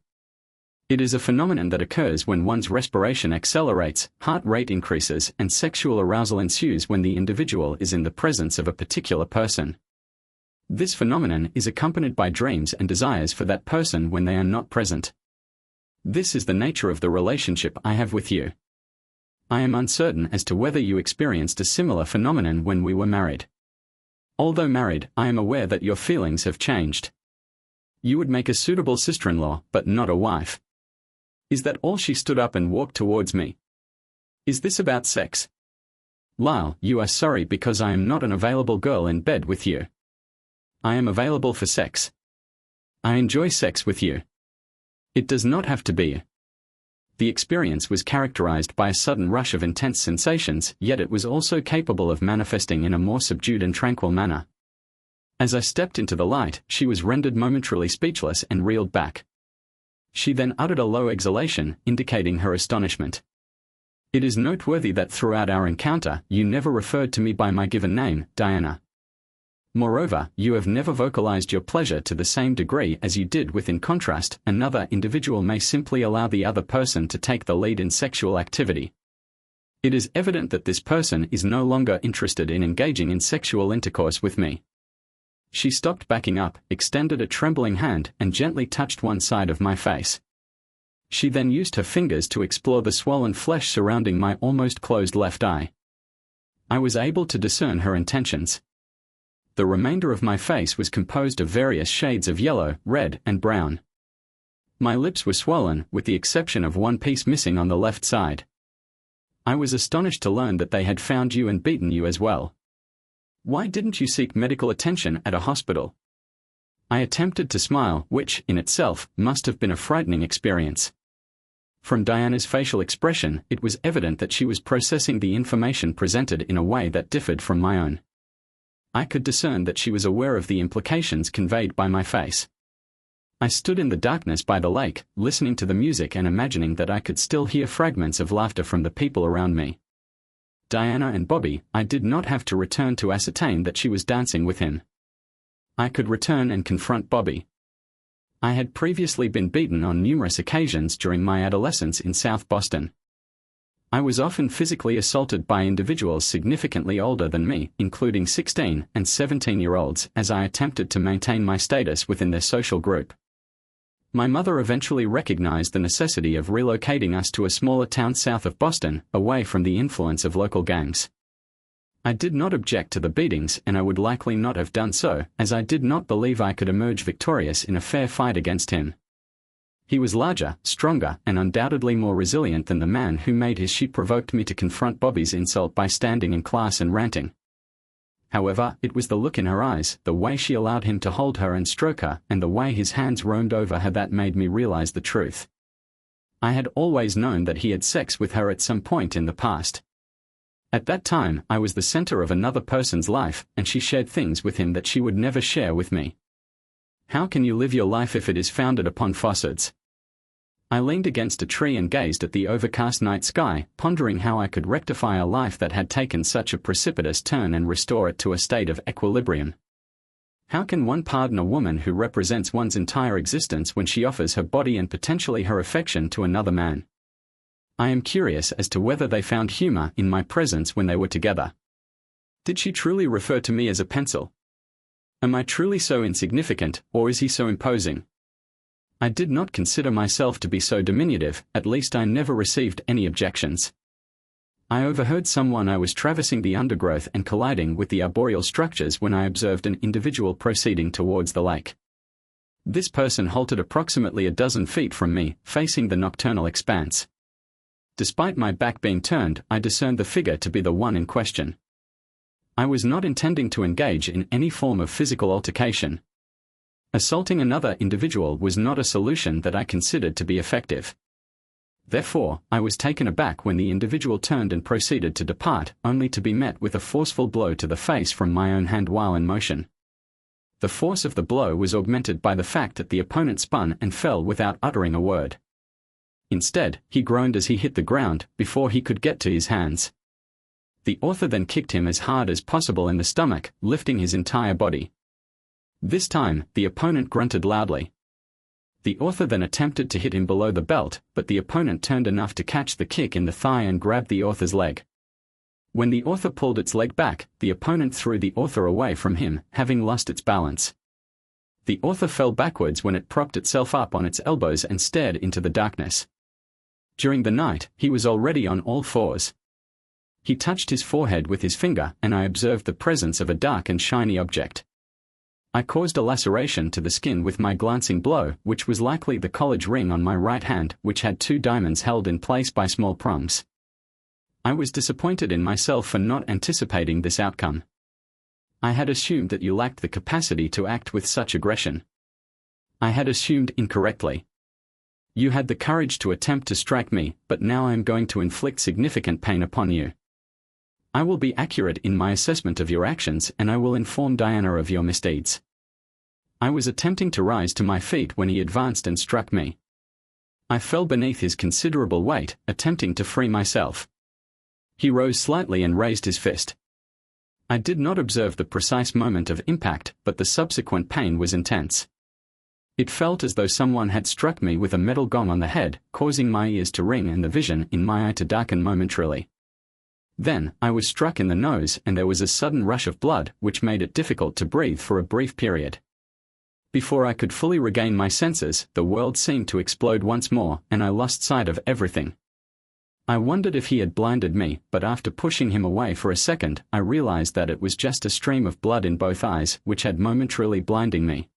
A: It is a phenomenon that occurs when one's respiration accelerates, heart rate increases, and sexual arousal ensues when the individual is in the presence of a particular person. This phenomenon is accompanied by dreams and desires for that person when they are not present. This is the nature of the relationship I have with you. I am uncertain as to whether you experienced a similar phenomenon when we were married. Although married, I am aware that your feelings have changed. You would make a suitable sister-in-law, but not a wife. Is that all? She stood up and walked towards me. Is this about sex? Lyle, you are sorry because I am not an available girl in bed with you. I am available for sex. I enjoy sex with you. It does not have to be. The experience was characterized by a sudden rush of intense sensations, yet it was also capable of manifesting in a more subdued and tranquil manner. As I stepped into the light, she was rendered momentarily speechless and reeled back. She then uttered a low exhalation, indicating her astonishment. It is noteworthy that throughout our encounter, you never referred to me by my given name, Diana. Moreover, you have never vocalized your pleasure to the same degree as you did with. In contrast, another individual may simply allow the other person to take the lead in sexual activity. It is evident that this person is no longer interested in engaging in sexual intercourse with me. She stopped backing up, extended a trembling hand, and gently touched one side of my face. She then used her fingers to explore the swollen flesh surrounding my almost closed left eye. I was able to discern her intentions. The remainder of my face was composed of various shades of yellow, red, and brown. My lips were swollen, with the exception of one piece missing on the left side. I was astonished to learn that they had found you and beaten you as well. Why didn't you seek medical attention at a hospital? I attempted to smile, which, in itself, must have been a frightening experience. From Diana's facial expression, it was evident that she was processing the information presented in a way that differed from my own. I could discern that she was aware of the implications conveyed by my face. I stood in the darkness by the lake, listening to the music and imagining that I could still hear fragments of laughter from the people around me. Diana and Bobby, I did not have to return to ascertain that she was dancing with him. I could return and confront Bobby. I had previously been beaten on numerous occasions during my adolescence in South Boston. I was often physically assaulted by individuals significantly older than me, including 16- and 17-year-olds, as I attempted to maintain my status within their social group. My mother eventually recognized the necessity of relocating us to a smaller town south of Boston, away from the influence of local gangs. I did not object to the beatings, and I would likely not have done so, as I did not believe I could emerge victorious in a fair fight against him. He was larger, stronger, and undoubtedly more resilient than the man who made his. She provoked me to confront Bobby's insult by standing in class and ranting. However, it was the look in her eyes, the way she allowed him to hold her and stroke her, and the way his hands roamed over her that made me realize the truth. I had always known that he had sex with her at some point in the past. At that time, I was the center of another person's life, and she shared things with him that she would never share with me. How can you live your life if it is founded upon falsehoods? I leaned against a tree and gazed at the overcast night sky, pondering how I could rectify a life that had taken such a precipitous turn and restore it to a state of equilibrium. How can one pardon a woman who represents one's entire existence when she offers her body and potentially her affection to another man? I am curious as to whether they found humor in my presence when they were together. Did she truly refer to me as a pencil? Am I truly so insignificant, or is he so imposing? I did not consider myself to be so diminutive, at least I never received any objections. I overheard someone I was traversing the undergrowth and colliding with the arboreal structures when I observed an individual proceeding towards the lake. This person halted approximately a dozen feet from me, facing the nocturnal expanse. Despite my back being turned, I discerned the figure to be the one in question. I was not intending to engage in any form of physical altercation. Assaulting another individual was not a solution that I considered to be effective. Therefore, I was taken aback when the individual turned and proceeded to depart, only to be met with a forceful blow to the face from my own hand while in motion. The force of the blow was augmented by the fact that the opponent spun and fell without uttering a word. Instead, he groaned as he hit the ground before he could get to his hands. The author then kicked him as hard as possible in the stomach, lifting his entire body. This time, the opponent grunted loudly. The author then attempted to hit him below the belt, but the opponent turned enough to catch the kick in the thigh and grabbed the author's leg. When the author pulled its leg back, the opponent threw the author away from him, having lost its balance. The author fell backwards when it propped itself up on its elbows and stared into the darkness. During the night, he was already on all fours. He touched his forehead with his finger, and I observed the presence of a dark and shiny object. I caused a laceration to the skin with my glancing blow, which was likely the college ring on my right hand, which had 2 diamonds held in place by small prongs. I was disappointed in myself for not anticipating this outcome. I had assumed that you lacked the capacity to act with such aggression. I had assumed incorrectly. You had the courage to attempt to strike me, but now I am going to inflict significant pain upon you. I will be accurate in my assessment of your actions, and I will inform Diana of your misdeeds. I was attempting to rise to my feet when he advanced and struck me. I fell beneath his considerable weight, attempting to free myself. He rose slightly and raised his fist. I did not observe the precise moment of impact, but the subsequent pain was intense. It felt as though someone had struck me with a metal gong on the head, causing my ears to ring and the vision in my eye to darken momentarily. Then, I was struck in the nose and there was a sudden rush of blood, which made it difficult to breathe for a brief period. Before I could fully regain my senses, the world seemed to explode once more, and I lost sight of everything. I wondered if he had blinded me, but after pushing him away for a second, I realized that it was just a stream of blood in both eyes, which had momentarily blinding me.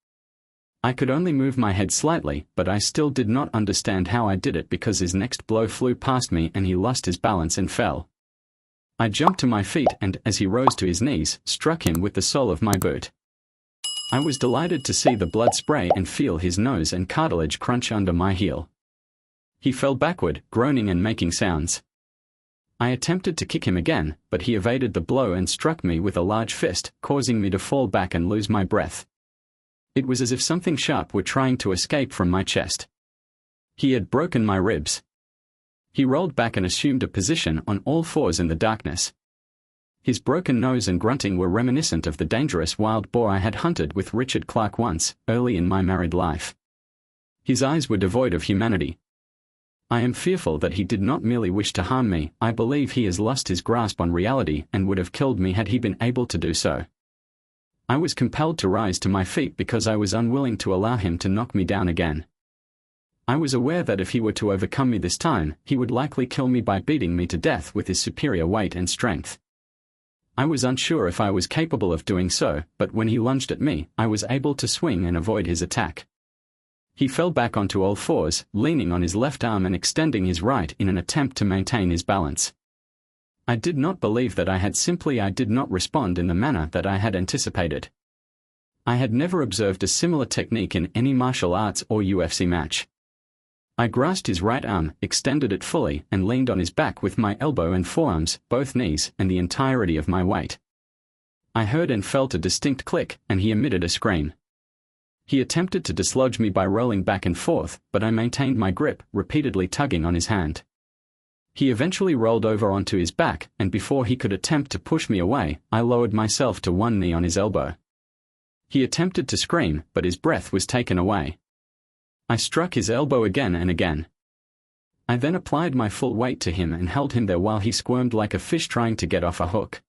A: I could only move my head slightly, but I still did not understand how I did it because his next blow flew past me and he lost his balance and fell. I jumped to my feet and, as he rose to his knees, struck him with the sole of my boot. I was delighted to see the blood spray and feel his nose and cartilage crunch under my heel. He fell backward, groaning and making sounds. I attempted to kick him again, but he evaded the blow and struck me with a large fist, causing me to fall back and lose my breath. It was as if something sharp were trying to escape from my chest. He had broken my ribs. He rolled back and assumed a position on all fours in the darkness. His broken nose and grunting were reminiscent of the dangerous wild boar I had hunted with Richard Clark once, early in my married life. His eyes were devoid of humanity. I am fearful that he did not merely wish to harm me. I believe he has lost his grasp on reality and would have killed me had he been able to do so. I was compelled to rise to my feet because I was unwilling to allow him to knock me down again. I was aware that if he were to overcome me this time, he would likely kill me by beating me to death with his superior weight and strength. I was unsure if I was capable of doing so, but when he lunged at me, I was able to swing and avoid his attack. He fell back onto all fours, leaning on his left arm and extending his right in an attempt to maintain his balance. I did not believe that I did not respond in the manner that I had anticipated. I had never observed a similar technique in any martial arts or UFC match. I grasped his right arm, extended it fully, and leaned on his back with my elbow and forearms, both knees, and the entirety of my weight. I heard and felt a distinct click, and he emitted a scream. He attempted to dislodge me by rolling back and forth, but I maintained my grip, repeatedly tugging on his hand. He eventually rolled over onto his back, and before he could attempt to push me away, I lowered myself to one knee on his elbow. He attempted to scream, but his breath was taken away. I struck his elbow again and again. I then applied my full weight to him and held him there while he squirmed like a fish trying to get off a hook.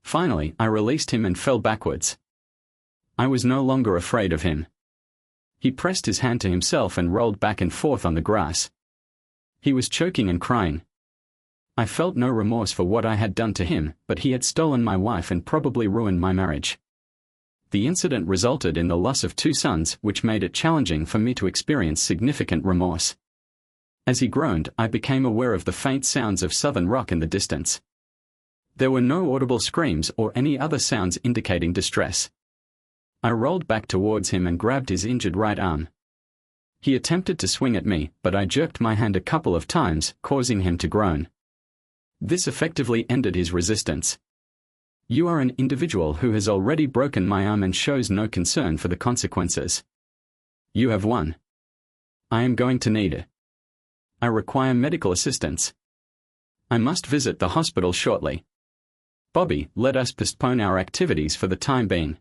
A: Finally, I released him and fell backwards. I was no longer afraid of him. He pressed his hand to himself and rolled back and forth on the grass. He was choking and crying. I felt no remorse for what I had done to him, but he had stolen my wife and probably ruined my marriage. The incident resulted in the loss of 2 sons, which made it challenging for me to experience significant remorse. As he groaned, I became aware of the faint sounds of southern rock in the distance. There were no audible screams or any other sounds indicating distress. I rolled back towards him and grabbed his injured right arm. He attempted to swing at me, but I jerked my hand a couple of times, causing him to groan. This effectively ended his resistance. You are an individual who has already broken my arm and shows no concern for the consequences. You have won. I am going to need it. I require medical assistance. I must visit the hospital shortly. Bobby, let us postpone our activities for the time being.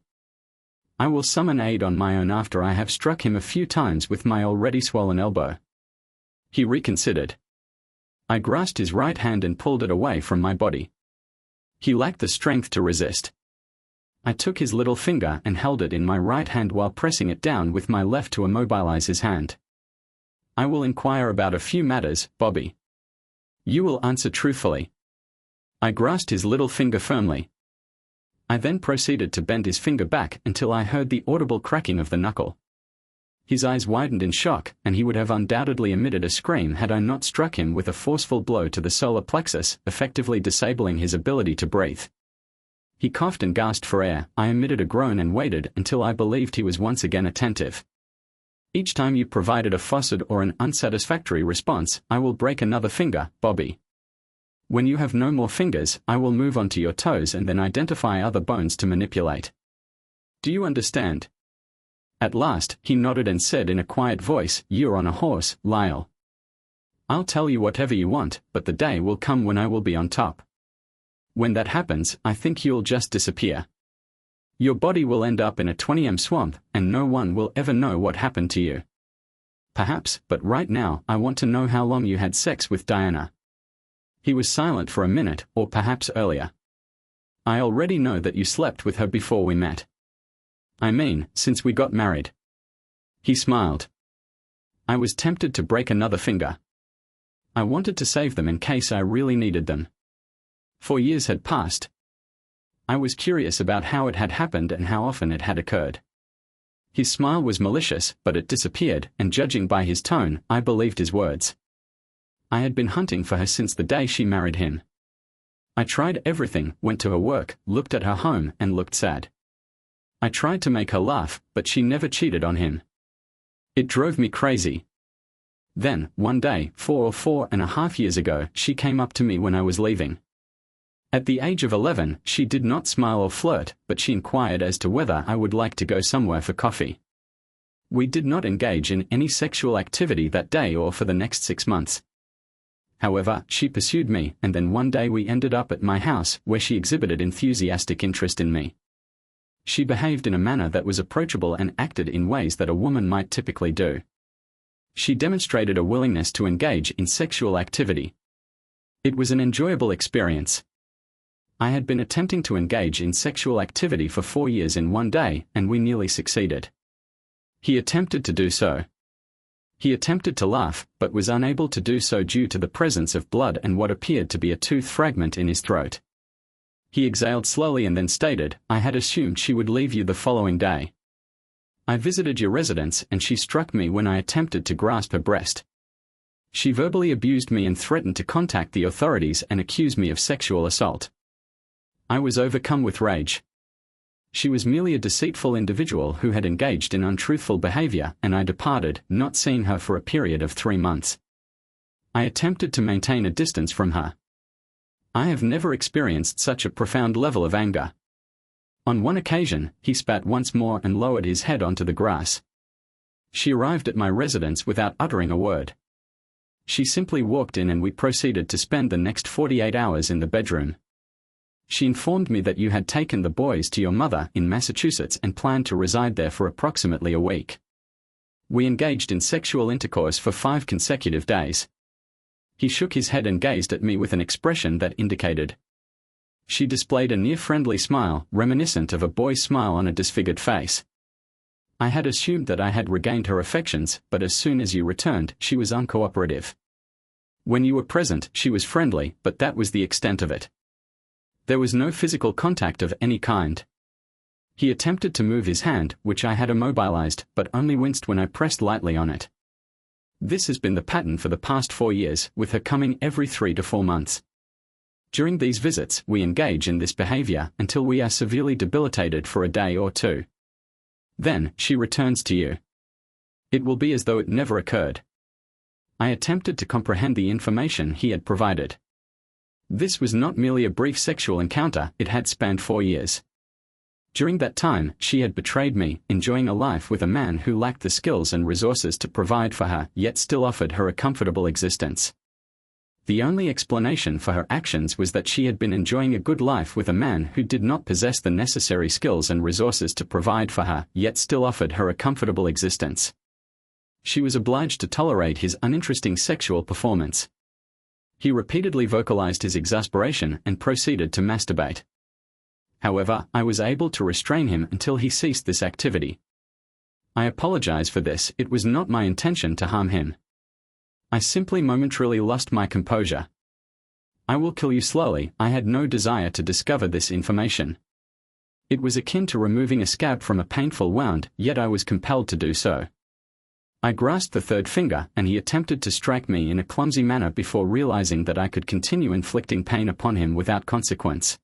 A: I will summon aid on my own after I have struck him a few times with my already swollen elbow. He reconsidered. I grasped his right hand and pulled it away from my body. He lacked the strength to resist. I took his little finger and held it in my right hand while pressing it down with my left to immobilize his hand. I will inquire about a few matters, Bobby. You will answer truthfully. I grasped his little finger firmly. I then proceeded to bend his finger back until I heard the audible cracking of the knuckle. His eyes widened in shock, and he would have undoubtedly emitted a scream had I not struck him with a forceful blow to the solar plexus, effectively disabling his ability to breathe. He coughed and gasped for air. I emitted a groan and waited until I believed he was once again attentive. Each time you provided a faucet or an unsatisfactory response, I will break another finger, Bobby. When you have no more fingers, I will move on to your toes and then identify other bones to manipulate. Do you understand? At last, he nodded and said in a quiet voice, "You're on a horse, Lyle. I'll tell you whatever you want, but the day will come when I will be on top. When that happens, I think you'll just disappear. Your body will end up in a 20m swamp, and no one will ever know what happened to you. Perhaps, but right now, I want to know how long you had sex with Diana." He was silent for a minute, or perhaps earlier. "I already know that you slept with her before we met. I mean, since we got married." He smiled. I was tempted to break another finger. I wanted to save them in case I really needed them. 4 years had passed. I was curious about how it had happened and how often it had occurred. His smile was malicious, but it disappeared, and judging by his tone, I believed his words. I had been hunting for her since the day she married him. I tried everything, went to her work, looked at her home, and looked sad. I tried to make her laugh, but she never cheated on him. It drove me crazy. Then, one day, 4.5 years ago, she came up to me when I was leaving. At the age of 11, she did not smile or flirt, but she inquired as to whether I would like to go somewhere for coffee. We did not engage in any sexual activity that day or for the next 6 months. However, she pursued me, and then one day we ended up at my house, where she exhibited enthusiastic interest in me. She behaved in a manner that was approachable and acted in ways that a woman might typically do. She demonstrated a willingness to engage in sexual activity. It was an enjoyable experience. I had been attempting to engage in sexual activity for 4 years in one day, and we nearly succeeded. He attempted to do so. He attempted to laugh, but was unable to do so due to the presence of blood and what appeared to be a tooth fragment in his throat. He exhaled slowly and then stated, "I had assumed she would leave you the following day. I visited your residence and she struck me when I attempted to grasp her breast. She verbally abused me and threatened to contact the authorities and accuse me of sexual assault. I was overcome with rage. She was merely a deceitful individual who had engaged in untruthful behavior, and I departed, not seeing her for a period of 3 months. I attempted to maintain a distance from her. I have never experienced such a profound level of anger." On one occasion, he spat once more and lowered his head onto the grass. She arrived at my residence without uttering a word. She simply walked in and we proceeded to spend the next 48 hours in the bedroom. She informed me that you had taken the boys to your mother in Massachusetts and planned to reside there for approximately a week. We engaged in sexual intercourse for 5 consecutive days. He shook his head and gazed at me with an expression that indicated. She displayed a near-friendly smile, reminiscent of a boy's smile on a disfigured face. I had assumed that I had regained her affections, but as soon as you returned, she was uncooperative. When you were present, she was friendly, but that was the extent of it. There was no physical contact of any kind. He attempted to move his hand, which I had immobilized, but only winced when I pressed lightly on it. This has been the pattern for the past 4 years, with her coming every 3 to 4 months. During these visits, we engage in this behavior until we are severely debilitated for a day or 2. Then, she returns to you. It will be as though it never occurred. I attempted to comprehend the information he had provided. This was not merely a brief sexual encounter, it had spanned 4 years. During that time, she had betrayed me, enjoying a life with a man who lacked the skills and resources to provide for her, yet still offered her a comfortable existence. The only explanation for her actions was that she had been enjoying a good life with a man who did not possess the necessary skills and resources to provide for her, yet still offered her a comfortable existence. She was obliged to tolerate his uninteresting sexual performance. He repeatedly vocalized his exasperation and proceeded to masturbate. However, I was able to restrain him until he ceased this activity. I apologize for this, it was not my intention to harm him. I simply momentarily lost my composure. I will kill you slowly, I had no desire to discover this information. It was akin to removing a scab from a painful wound, yet I was compelled to do so. I grasped the third finger, and he attempted to strike me in a clumsy manner before realizing that I could continue inflicting pain upon him without consequence.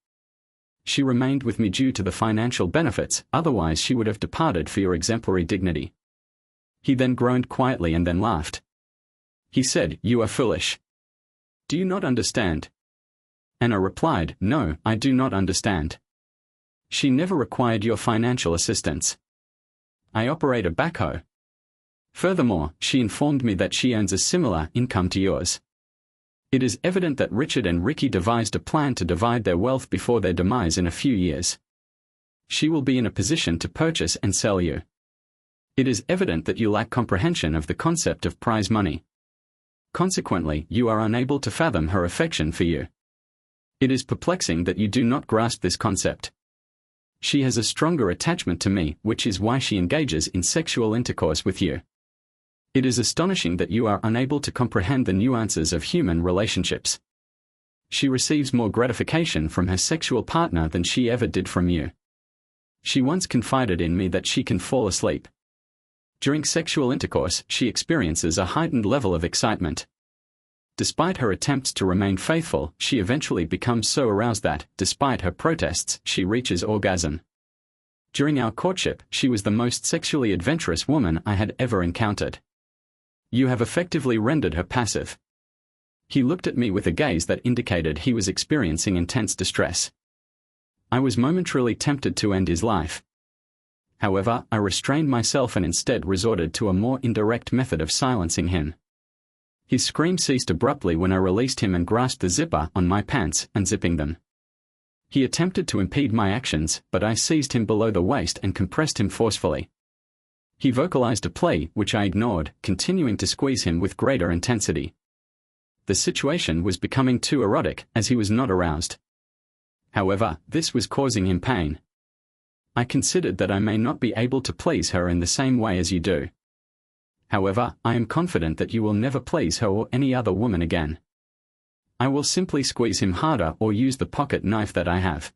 A: She remained with me due to the financial benefits, otherwise she would have departed for your exemplary dignity. He then groaned quietly and then laughed. He said, "You are foolish. Do you not understand?" Anna replied, "No, I do not understand. She never required your financial assistance. I operate a backhoe. Furthermore, she informed me that she earns a similar income to yours. It is evident that Richard and Ricky devised a plan to divide their wealth before their demise in a few years. She will be in a position to purchase and sell you. It is evident that you lack comprehension of the concept of prize money. Consequently, you are unable to fathom her affection for you. It is perplexing that you do not grasp this concept. She has a stronger attachment to me, which is why she engages in sexual intercourse with you. It is astonishing that you are unable to comprehend the nuances of human relationships. She receives more gratification from her sexual partner than she ever did from you. She once confided in me that she can fall asleep. During sexual intercourse, she experiences a heightened level of excitement. Despite her attempts to remain faithful, she eventually becomes so aroused that, despite her protests, she reaches orgasm. During our courtship, she was the most sexually adventurous woman I had ever encountered. You have effectively rendered her passive." He looked at me with a gaze that indicated he was experiencing intense distress. I was momentarily tempted to end his life. However, I restrained myself and instead resorted to a more indirect method of silencing him. His scream ceased abruptly when I released him and grasped the zipper on my pants, unzipping them. He attempted to impede my actions, but I seized him below the waist and compressed him forcefully. He vocalized a plea, which I ignored, continuing to squeeze him with greater intensity. The situation was becoming too erotic, as he was not aroused. However, this was causing him pain. I considered that I may not be able to please her in the same way as you do. However, I am confident that you will never please her or any other woman again. I will simply squeeze him harder or use the pocket knife that I have.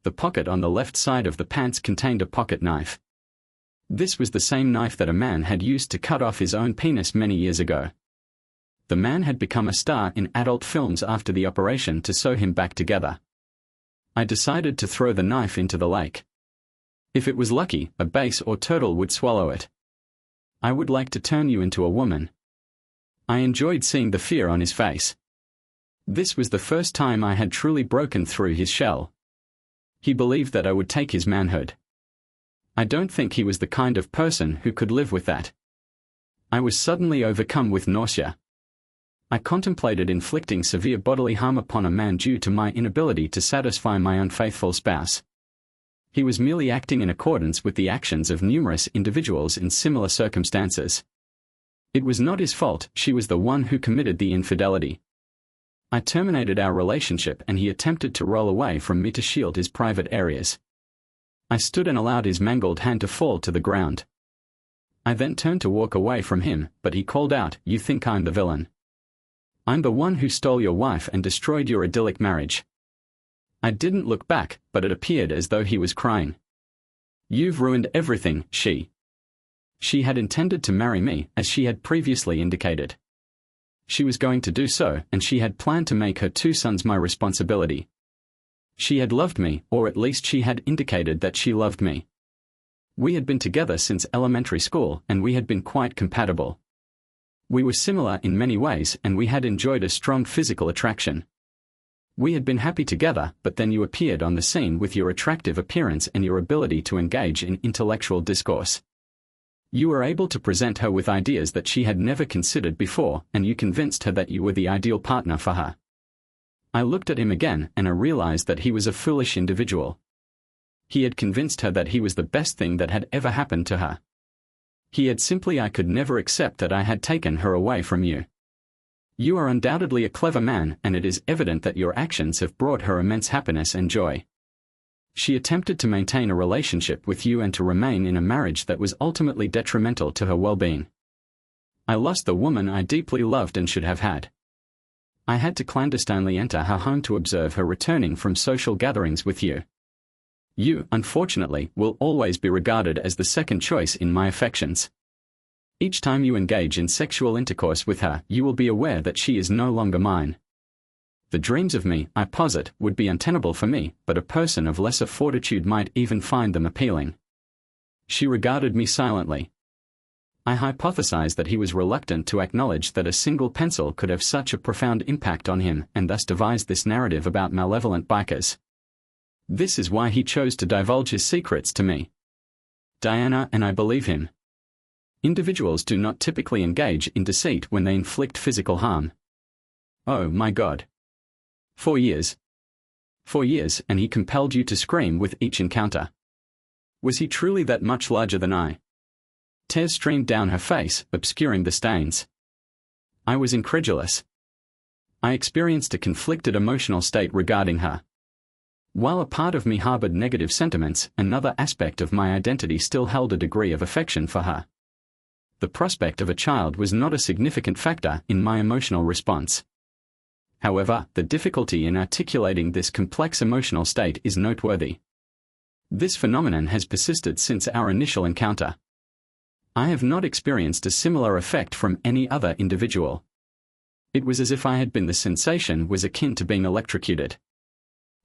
A: The pocket on the left side of the pants contained a pocket knife. This was the same knife that a man had used to cut off his own penis many years ago. The man had become a star in adult films after the operation to sew him back together. I decided to throw the knife into the lake. If it was lucky, a bass or turtle would swallow it. I would like to turn you into a woman. I enjoyed seeing the fear on his face. This was the first time I had truly broken through his shell. He believed that I would take his manhood. I don't think he was the kind of person who could live with that. I was suddenly overcome with nausea. I contemplated inflicting severe bodily harm upon a man due to my inability to satisfy my unfaithful spouse. He was merely acting in accordance with the actions of numerous individuals in similar circumstances. It was not his fault, she was the one who committed the infidelity. I terminated our relationship and he attempted to roll away from me to shield his private areas. I stood and allowed his mangled hand to fall to the ground. I then turned to walk away from him, but he called out, "You think I'm the villain? I'm the one who stole your wife and destroyed your idyllic marriage." I didn't look back, but it appeared as though he was crying. "You've ruined everything," She had intended to marry me, as she had previously indicated. She was going to do so, and she had planned to make her 2 sons my responsibility. She had loved me, or at least she had indicated that she loved me. We had been together since elementary school, and we had been quite compatible. We were similar in many ways, and we had enjoyed a strong physical attraction. We had been happy together, but then you appeared on the scene with your attractive appearance and your ability to engage in intellectual discourse. You were able to present her with ideas that she had never considered before, and you convinced her that you were the ideal partner for her. I looked at him again, and I realized that he was a foolish individual. He had convinced her that he was the best thing that had ever happened to her. He had simply I could never accept that I had taken her away from you. You are undoubtedly a clever man, and it is evident that your actions have brought her immense happiness and joy. She attempted to maintain a relationship with you and to remain in a marriage that was ultimately detrimental to her well-being. I lost the woman I deeply loved and should have had. I had to clandestinely enter her home to observe her returning from social gatherings with you. You, unfortunately, will always be regarded as the second choice in my affections. Each time you engage in sexual intercourse with her, you will be aware that she is no longer mine. The dreams of me, I posit, would be untenable for me, but a person of lesser fortitude might even find them appealing. She regarded me silently. I hypothesized that he was reluctant to acknowledge that a single pencil could have such a profound impact on him, and thus devised this narrative about malevolent bikers. This is why he chose to divulge his secrets to me. Diana, and I believe him. Individuals do not typically engage in deceit when they inflict physical harm. Oh my God. 4 years. 4 years, and he compelled you to scream with each encounter. Was he truly that much larger than I? Tears streamed down her face, obscuring the stains. I was incredulous. I experienced a conflicted emotional state regarding her. While a part of me harbored negative sentiments, another aspect of my identity still held a degree of affection for her. The prospect of a child was not a significant factor in my emotional response. However, the difficulty in articulating this complex emotional state is noteworthy. This phenomenon has persisted since our initial encounter. I have not experienced a similar effect from any other individual. It was as if I had been the sensation was akin to being electrocuted.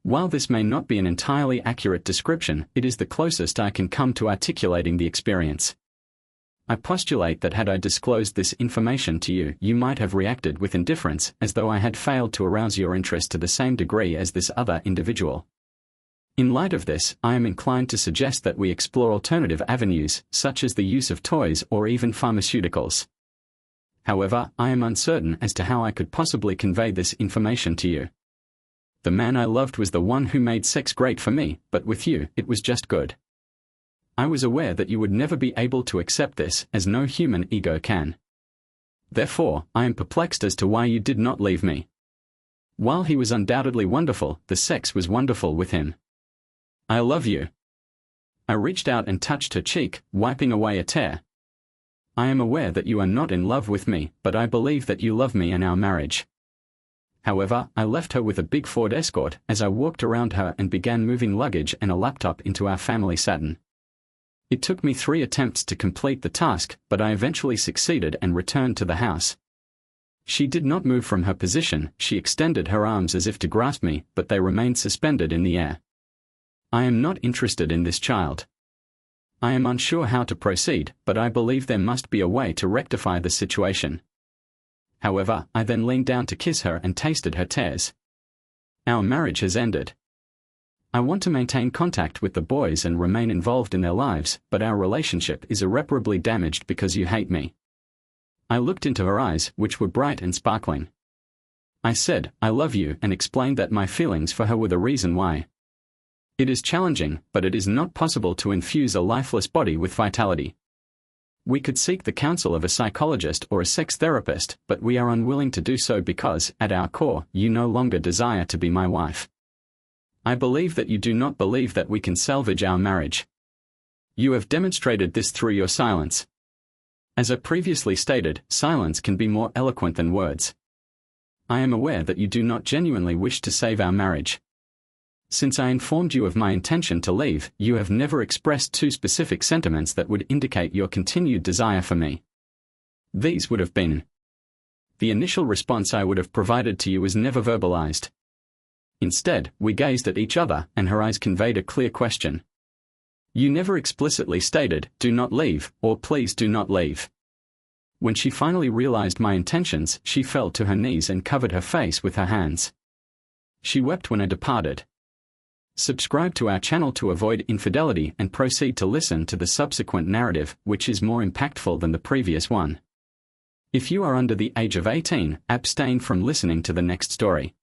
A: While this may not be an entirely accurate description, it is the closest I can come to articulating the experience. I postulate that had I disclosed this information to you, you might have reacted with indifference, as though I had failed to arouse your interest to the same degree as this other individual. In light of this, I am inclined to suggest that we explore alternative avenues, such as the use of toys or even pharmaceuticals. However, I am uncertain as to how I could possibly convey this information to you. The man I loved was the one who made sex great for me, but with you, it was just good. I was aware that you would never be able to accept this, as no human ego can. Therefore, I am perplexed as to why you did not leave me. While he was undoubtedly wonderful, the sex was wonderful with him. I love you. I reached out and touched her cheek, wiping away a tear. I am aware that you are not in love with me, but I believe that you love me and our marriage. However, I left her with a big Ford Escort as I walked around her and began moving luggage and a laptop into our family satin. It took me 3 attempts to complete the task, but I eventually succeeded and returned to the house. She did not move from her position. She extended her arms as if to grasp me, but they remained suspended in the air. I am not interested in this child. I am unsure how to proceed, but I believe there must be a way to rectify the situation. However, I then leaned down to kiss her and tasted her tears. Our marriage has ended. I want to maintain contact with the boys and remain involved in their lives, but our relationship is irreparably damaged because you hate me. I looked into her eyes, which were bright and sparkling. I said, I love you, and explained that my feelings for her were the reason why. It is challenging, but it is not possible to infuse a lifeless body with vitality. We could seek the counsel of a psychologist or a sex therapist, but we are unwilling to do so because, at our core, you no longer desire to be my wife. I believe that you do not believe that we can salvage our marriage. You have demonstrated this through your silence. As I previously stated, silence can be more eloquent than words. I am aware that you do not genuinely wish to save our marriage. Since I informed you of my intention to leave, you have never expressed 2 specific sentiments that would indicate your continued desire for me. These would have been: the initial response I would have provided to you was never verbalized. Instead, we gazed at each other, and her eyes conveyed a clear question. You never explicitly stated, do not leave, or please do not leave. When she finally realized my intentions, she fell to her knees and covered her face with her hands. She wept when I departed. Subscribe to our channel to avoid infidelity and proceed to listen to the subsequent narrative, which is more impactful than the previous one. If you are under the age of 18, abstain from listening to the next story.